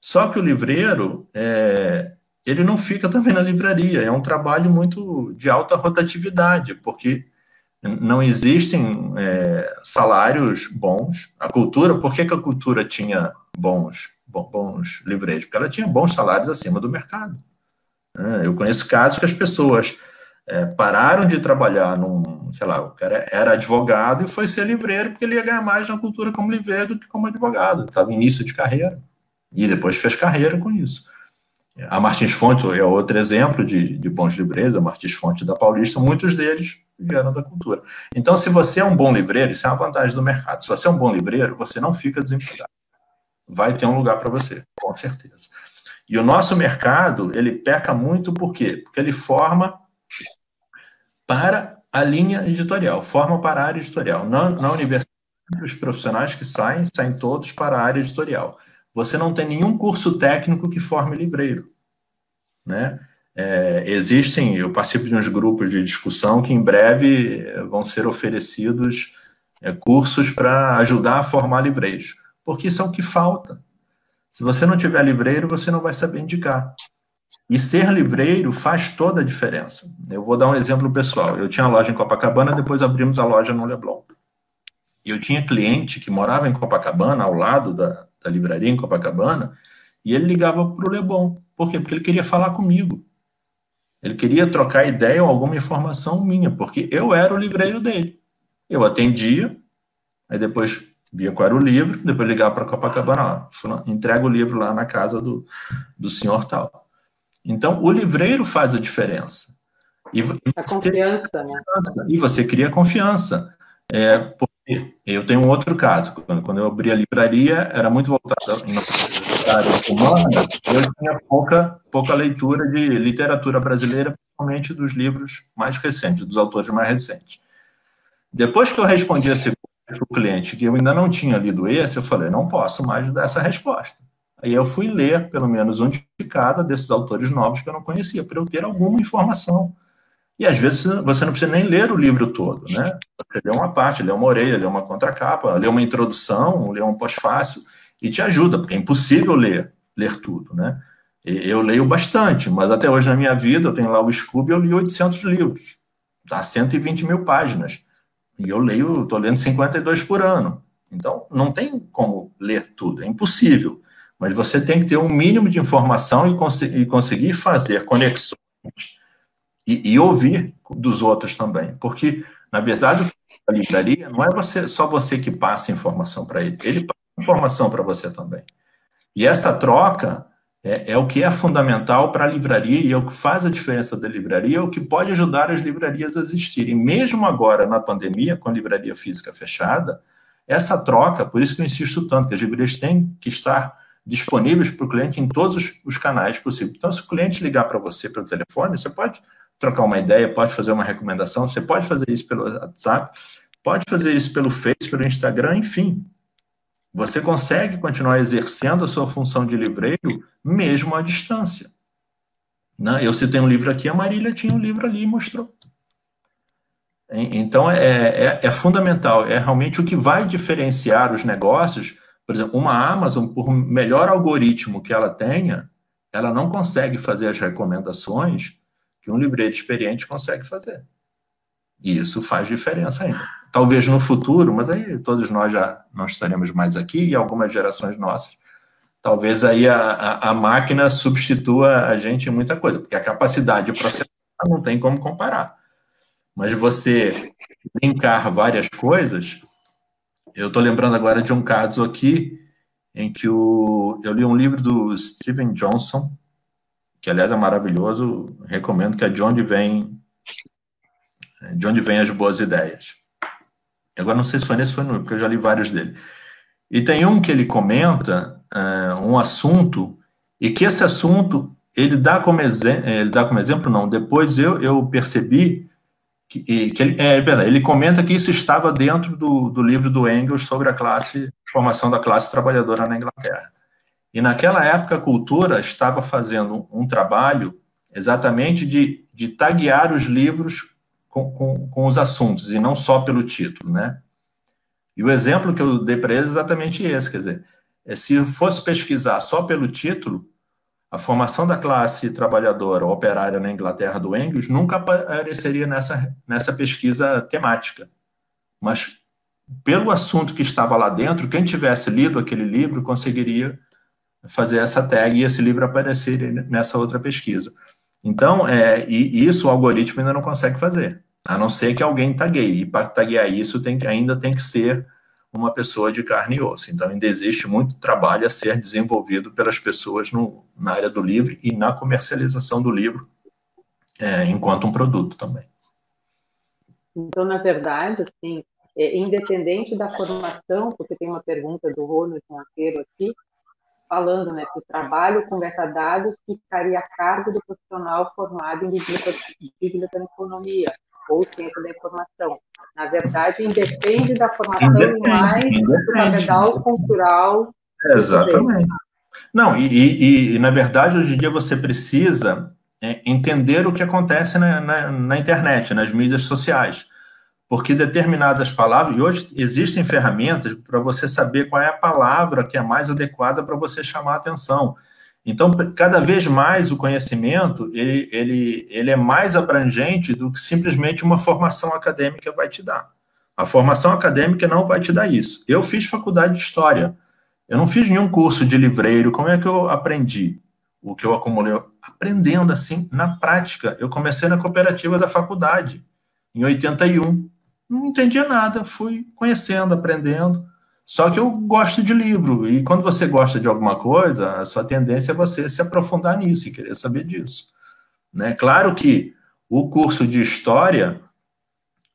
Speaker 2: Só que o livreiro, ele não fica também na livraria. É um trabalho muito de alta rotatividade, porque Não existem salários bons. A cultura, por que a cultura tinha bons livreiros? Porque ela tinha bons salários acima do mercado. Eu conheço casos que as pessoas pararam de trabalhar sei lá, o cara era advogado e foi ser livreiro porque ele ia ganhar mais na cultura como livreiro do que como advogado. Estava em início de carreira. E depois fez carreira com isso. A Martins Fontes é outro exemplo de bons livreiros, a Martins Fontes da Paulista, muitos deles vieram da cultura. Então, se você é um bom livreiro, isso é uma vantagem do mercado. Se você é um bom livreiro, você não fica desempregado. Vai ter um lugar para você, com certeza. E o nosso mercado, ele peca muito por quê? Porque ele forma para a linha editorial, forma para a área editorial. Na universidade, os profissionais que saem todos para a área editorial. Você não tem nenhum curso técnico que forme livreiro, né? Eu participo de uns grupos de discussão que em breve vão ser oferecidos cursos para ajudar a formar livreiros, porque isso é o que falta. Se você não tiver livreiro, você não vai saber indicar. E ser livreiro faz toda a diferença. Eu vou dar um exemplo pessoal. Eu tinha a loja em Copacabana, depois abrimos a loja no Leblon. E eu tinha cliente que morava em Copacabana, ao lado da livraria em Copacabana, e ele ligava para o Leblon. Por quê? Porque ele queria falar comigo. Ele queria trocar ideia ou alguma informação minha, porque eu era o livreiro dele. Eu atendia, aí depois via qual era o livro, depois ligava para Copacabana, entrega o livro lá na casa do senhor tal. Então, o livreiro faz a diferença.
Speaker 3: A confiança, né?
Speaker 2: E você cria confiança. Porque eu tenho um outro caso. Quando eu abri a livraria, era muito voltado à área humana, eu tinha pouca leitura de literatura brasileira, principalmente dos livros mais recentes, dos autores mais recentes. Depois que eu respondi esse para o cliente, que eu ainda não tinha lido esse, eu falei, não posso mais dar essa resposta. Aí eu fui ler, pelo menos um de cada desses autores novos que eu não conhecia, para eu ter alguma informação. E às vezes você não precisa nem ler o livro todo, né? Você lê uma parte, lê uma orelha, lê uma contracapa, lê uma introdução, lê um pós-fácil, e te ajuda, porque é impossível ler tudo, né? Eu leio bastante, mas até hoje na minha vida, eu tenho lá o Scooby, eu li 800 livros, dá 120 mil páginas. E eu estou lendo 52 por ano. Então, não tem como ler tudo, é impossível. Mas você tem que ter um mínimo de informação e conseguir fazer conexões e ouvir dos outros também. Porque, na verdade, a livraria não é só você que passa informação para ele. Ele passa informação para você também. E essa troca é o que é fundamental para a livraria e é o que faz a diferença da livraria, é o que pode ajudar as livrarias a existirem. Mesmo agora, na pandemia, com a livraria física fechada, essa troca, por isso que eu insisto tanto, que as livrarias têm que estar disponíveis para o cliente em todos os canais possíveis. Então, se o cliente ligar para você pelo telefone, você pode trocar uma ideia, pode fazer uma recomendação, você pode fazer isso pelo WhatsApp, pode fazer isso pelo Face, pelo Instagram, enfim. Você consegue continuar exercendo a sua função de livreiro mesmo à distância. Né? Eu citei um livro aqui, a Marília tinha um livro ali e mostrou. Então, é fundamental, é realmente o que vai diferenciar os negócios. Por exemplo, uma Amazon, por melhor algoritmo que ela tenha, ela não consegue fazer as recomendações que um livreiro experiente consegue fazer. E isso faz diferença ainda. Talvez no futuro, mas aí todos nós já não estaremos mais aqui, e algumas gerações nossas, talvez aí a máquina substitua a gente em muita coisa, porque a capacidade de processar não tem como comparar. Mas você linkar várias coisas, eu estou lembrando agora de um caso aqui, em que eu li um livro do Steven Johnson, que aliás é maravilhoso, recomendo, que é De Onde Vêm as Boas Ideias. Agora não sei se foi nesse ou não, porque eu já li vários dele. E tem um que ele comenta um assunto, e que esse assunto ele dá como exemplo, não, depois eu percebi que ele comenta que isso estava dentro do livro do Engels sobre a formação da classe trabalhadora na Inglaterra. E naquela época a cultura estava fazendo um trabalho exatamente de taguear os livros com os assuntos, e não só pelo título, né? E o exemplo que eu dei para eles é exatamente esse, quer dizer, se fosse pesquisar só pelo título, A formação da classe trabalhadora ou operária na Inglaterra do Engels nunca apareceria nessa pesquisa temática. Mas, pelo assunto que estava lá dentro, quem tivesse lido aquele livro conseguiria fazer essa tag e esse livro aparecer nessa outra pesquisa. Então, e isso o algoritmo ainda não consegue fazer, a não ser que alguém tagueie. E para taguear isso, ainda tem que ser uma pessoa de carne e osso. Então, ainda existe muito trabalho a ser desenvolvido pelas pessoas na área do livro e na comercialização do livro enquanto um produto também.
Speaker 3: Então, na verdade, assim, independente da formação, porque tem uma pergunta do Ronald Monteiro aqui, falando, né, que o trabalho com metadados ficaria a cargo do profissional formado em biblioteconomia ou ciência da informação. Na verdade, independe da formação mais do capital cultural.
Speaker 2: Exatamente. Não, e na verdade, hoje em dia você precisa entender o que acontece na internet, nas mídias sociais. Porque determinadas palavras, e hoje existem ferramentas para você saber qual é a palavra que é mais adequada para você chamar a atenção. Então, cada vez mais o conhecimento, ele é mais abrangente do que simplesmente uma formação acadêmica vai te dar. A formação acadêmica não vai te dar isso. Eu fiz faculdade de História. Eu não fiz nenhum curso de livreiro. Como é que eu aprendi o que eu acumulei? Aprendendo assim, na prática. Eu comecei na cooperativa da faculdade, em 81. Não entendia nada, fui conhecendo, aprendendo. Só que eu gosto de livro, e quando você gosta de alguma coisa, a sua tendência é você se aprofundar nisso e querer saber disso. Né? Claro que o curso de História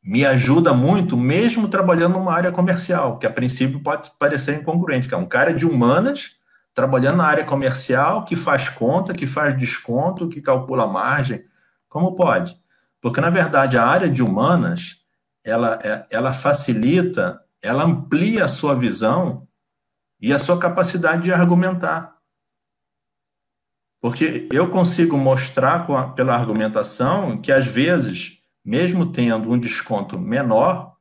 Speaker 2: me ajuda muito, mesmo trabalhando numa área comercial, que a princípio pode parecer incongruente, que é um cara de humanas trabalhando na área comercial, que faz conta, que faz desconto, que calcula margem. Como pode? Porque, na verdade, a área de humanas ela facilita, ela amplia a sua visão e a sua capacidade de argumentar. Porque eu consigo mostrar pela argumentação que, às vezes, mesmo tendo um desconto menor,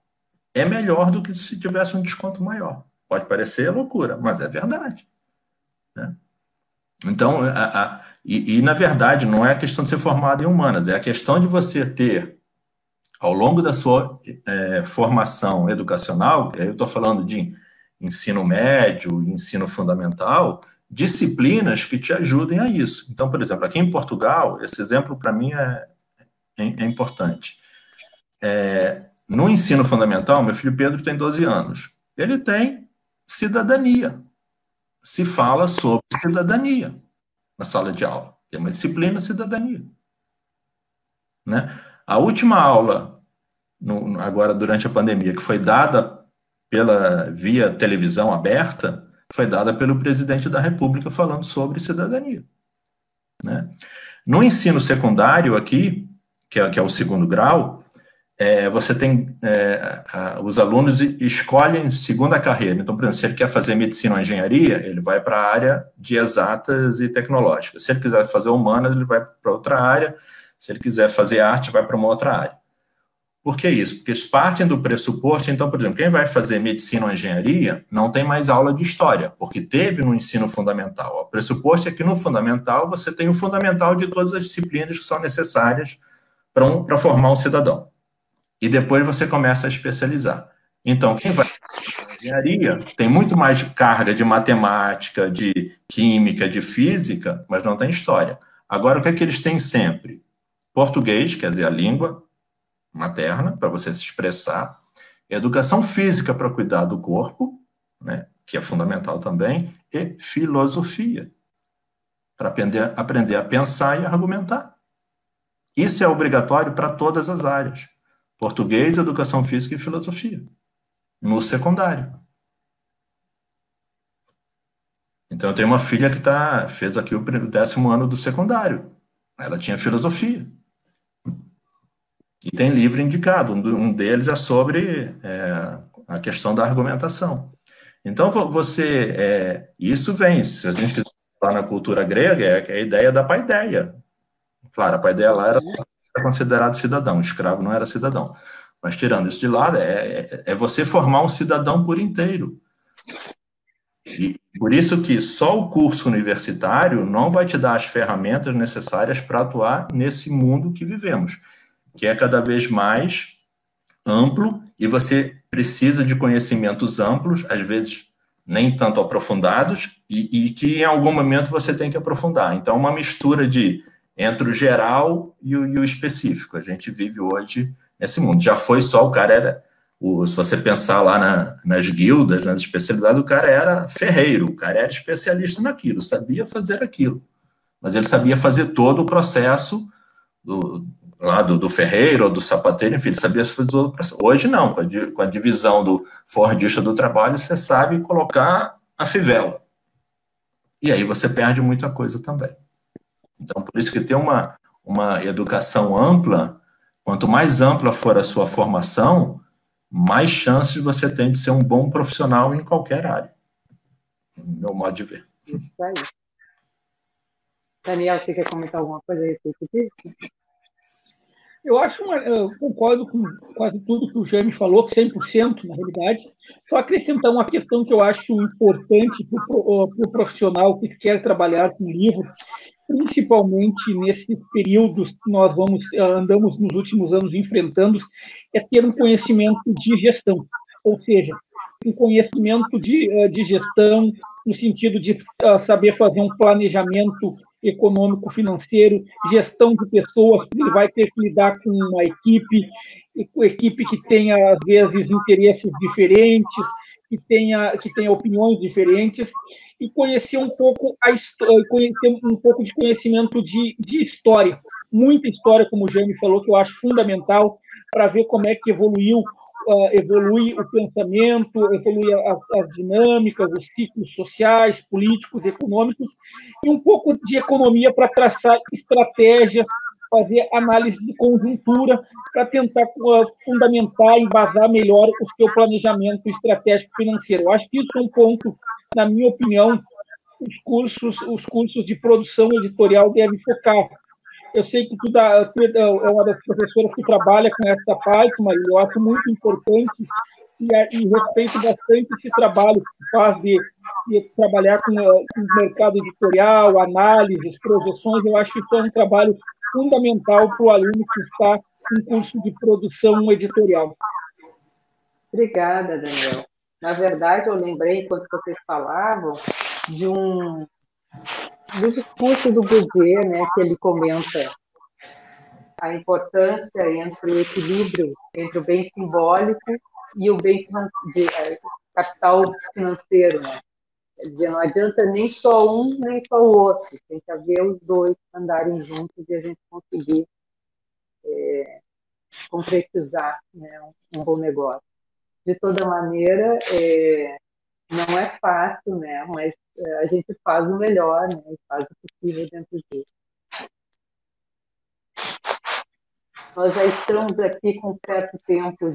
Speaker 2: é melhor do que se tivesse um desconto maior. Pode parecer loucura, mas é verdade. Né? Então, na verdade, não é a questão de ser formado em humanas, é a questão de você ter, ao longo da sua formação educacional, eu estou falando de ensino médio, ensino fundamental, disciplinas que te ajudem a isso. Então, por exemplo, aqui em Portugal, esse exemplo para mim é importante. No ensino fundamental, meu filho Pedro tem 12 anos. Ele tem cidadania. Se fala sobre cidadania na sala de aula. Tem uma disciplina cidadania. Né? A última aula, agora durante a pandemia, que foi dada via televisão aberta, foi dada pelo presidente da República falando sobre cidadania. Né? No ensino secundário aqui, que é o segundo grau, você tem, os alunos escolhem segunda carreira. Então, por exemplo, se ele quer fazer medicina ou engenharia, ele vai para a área de exatas e tecnológicas. Se ele quiser fazer humanas, ele vai para outra área. Se ele quiser fazer arte, vai para uma outra área. Por que isso? Porque eles partem do pressuposto, então, por exemplo, quem vai fazer medicina ou engenharia não tem mais aula de história, porque teve no ensino fundamental. O pressuposto é que no fundamental você tem o fundamental de todas as disciplinas que são necessárias para formar um cidadão. E depois você começa a especializar. Então, quem vai para engenharia tem muito mais carga de matemática, de química, de física, mas não tem história. Agora, o que é que eles têm sempre? Português, quer dizer, a língua materna, para você se expressar, educação física para cuidar do corpo, né, que é fundamental também, e filosofia, para aprender a pensar e argumentar. Isso é obrigatório para todas as áreas. Português, educação física e filosofia, no secundário. Então, eu tenho uma filha que fez aqui o 10º ano do secundário. Ela tinha filosofia. E tem livro indicado, um deles é sobre a questão da argumentação. Então, isso vem, se a gente quiser falar na cultura grega, é a ideia da paideia. Claro, a paideia lá era considerado cidadão, escravo não era cidadão. Mas, tirando isso de lado, é você formar um cidadão por inteiro. E por isso que só o curso universitário não vai te dar as ferramentas necessárias para atuar nesse mundo que vivemos, que é cada vez mais amplo, e você precisa de conhecimentos amplos, às vezes nem tanto aprofundados, e que em algum momento você tem que aprofundar. Então, uma mistura entre o geral e o específico. A gente vive hoje nesse mundo. Já foi só o cara, se você pensar lá nas guildas, nas especialidades, o cara era ferreiro, o cara era especialista naquilo, sabia fazer aquilo. Mas ele sabia fazer todo o processo do ferreiro ou do sapateiro, enfim, ele sabia fazer todo o processo. Hoje não, com a divisão do fordista do trabalho, você sabe colocar a fivela. E aí você perde muita coisa também. Então, por isso que ter uma educação ampla, quanto mais ampla for a sua formação, mais chances você tem de ser um bom profissional em qualquer área. No meu modo de ver.
Speaker 3: Isso aí. Daniel, você quer comentar alguma coisa a respeito disso?
Speaker 1: Eu concordo com quase tudo que o Jaime falou, 100%, na realidade. Só acrescentar uma questão que eu acho importante para o profissional que quer trabalhar com livro, principalmente nesses períodos que nós andamos nos últimos anos enfrentando, é ter um conhecimento de gestão, ou seja, um conhecimento de gestão no sentido de saber fazer um planejamento econômico, financeiro, gestão de pessoas, ele vai ter que lidar com uma equipe que tenha, às vezes, interesses diferentes, que tenha opiniões diferentes, e conhecer um pouco conhecer um pouco de conhecimento de história, muita história, como o Jaime falou, que eu acho fundamental para ver como é que evolui o pensamento, evolui as dinâmicas, os ciclos sociais, políticos, econômicos, e um pouco de economia para traçar estratégias, fazer análise de conjuntura para tentar fundamentar, embasar melhor o seu planejamento estratégico financeiro. Eu acho que isso é um ponto, na minha opinião, os cursos de produção editorial devem focar. Eu sei que tu é uma das professoras que trabalha com essa parte, mas eu acho muito importante e respeito bastante esse trabalho que faz de trabalhar com o mercado editorial, análises, projeções. Eu acho que isso é um trabalho fundamental para o aluno que está em curso de produção editorial.
Speaker 3: Obrigada, Daniel. Na verdade, eu lembrei, enquanto vocês falavam, do discurso do Bourdieu, né, que ele comenta a importância entre o equilíbrio entre o bem simbólico e o bem de capital financeiro, né? Quer dizer, não adianta nem só um, nem só o outro. Tem que haver os dois andarem juntos e a gente conseguir concretizar, né, um bom negócio. De toda maneira, não é fácil, né? Mas a gente faz o melhor, né? E faz o possível dentro disso. Nós já estamos aqui com um certo tempo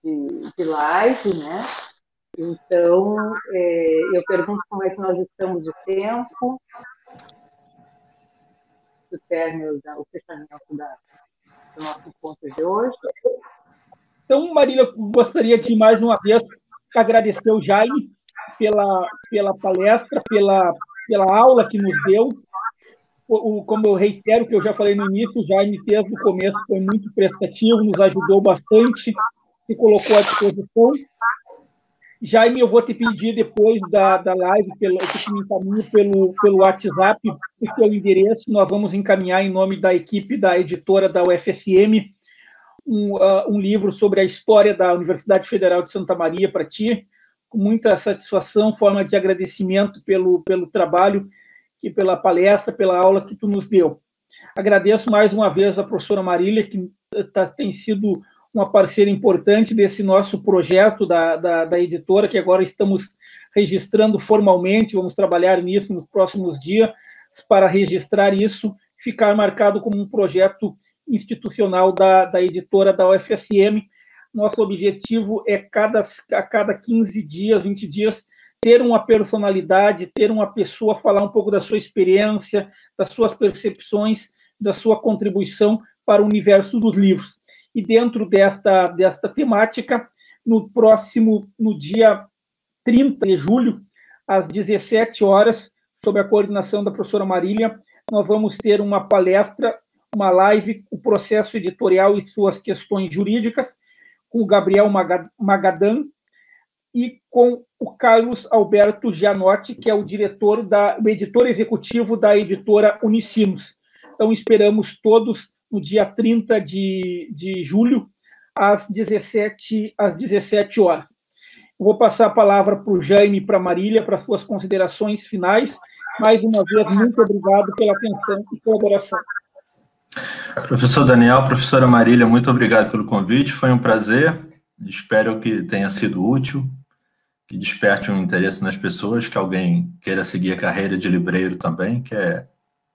Speaker 3: de live, né? Então, eu pergunto como é que nós estamos de tempo, o término, o fechamento do nosso encontro de hoje.
Speaker 1: Então, Marília, gostaria de mais uma vez agradecer o Jaime pela palestra, pela aula que nos deu. Como eu reitero, que eu já falei no início, o Jaime, desde o começo, foi muito prestativo, nos ajudou bastante, se colocou à disposição. Jaime, eu vou te pedir depois da live, que tu me encaminhe pelo WhatsApp, o teu endereço, nós vamos encaminhar em nome da equipe da editora da UFSM, um livro sobre a história da Universidade Federal de Santa Maria para ti, com muita satisfação, forma de agradecimento pelo trabalho, pela palestra, pela aula que tu nos deu. Agradeço mais uma vez a professora Marília, que tem sido uma parceira importante desse nosso projeto da editora, que agora estamos registrando formalmente, vamos trabalhar nisso nos próximos dias, para registrar isso, ficar marcado como um projeto institucional da editora da UFSM. Nosso objetivo é, a cada 15 dias, 20 dias, ter uma personalidade, ter uma pessoa falar um pouco da sua experiência, das suas percepções, da sua contribuição para o universo dos livros. E dentro desta temática, no dia 30 de julho, às 17 horas, sob a coordenação da professora Marília, nós vamos ter uma palestra, uma live, o processo editorial e suas questões jurídicas, com o Gabriel Magadan e com o Carlos Alberto Gianotti, que é o editor executivo da editora Unicinos. Então, esperamos todos no dia 30 de julho, às 17 horas. Eu vou passar a palavra para o Jaime e para a Marília, para suas considerações finais. Mais uma vez, muito obrigado pela atenção e colaboração.
Speaker 2: Professor Daniel, professora Marília, muito obrigado pelo convite, foi um prazer, espero que tenha sido útil, que desperte um interesse nas pessoas, que alguém queira seguir a carreira de livreiro também, que é,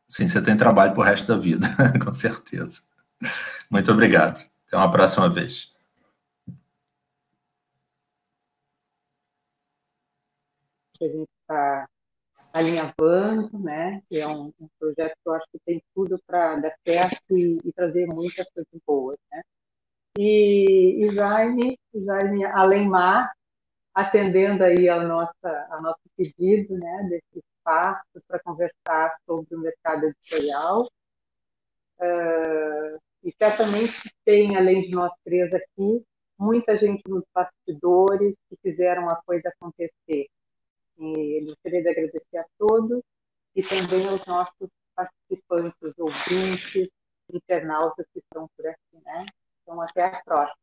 Speaker 2: assim, você tem trabalho para o resto da vida, com certeza. Muito obrigado, até uma próxima vez.
Speaker 3: A gente está alinhavando, né? Que é um projeto que eu acho que tem tudo para dar certo e trazer muitas coisas boas, né? E Jaime Alemar, atendendo aí ao nosso pedido, né? Desse espaço para conversar sobre o mercado editorial. E certamente tem, além de nós três aqui, muita gente nos bastidores que fizeram a coisa acontecer. E eu gostaria de agradecer a todos e também aos nossos participantes, ouvintes, internautas que estão por aqui, né? Então, até a próxima.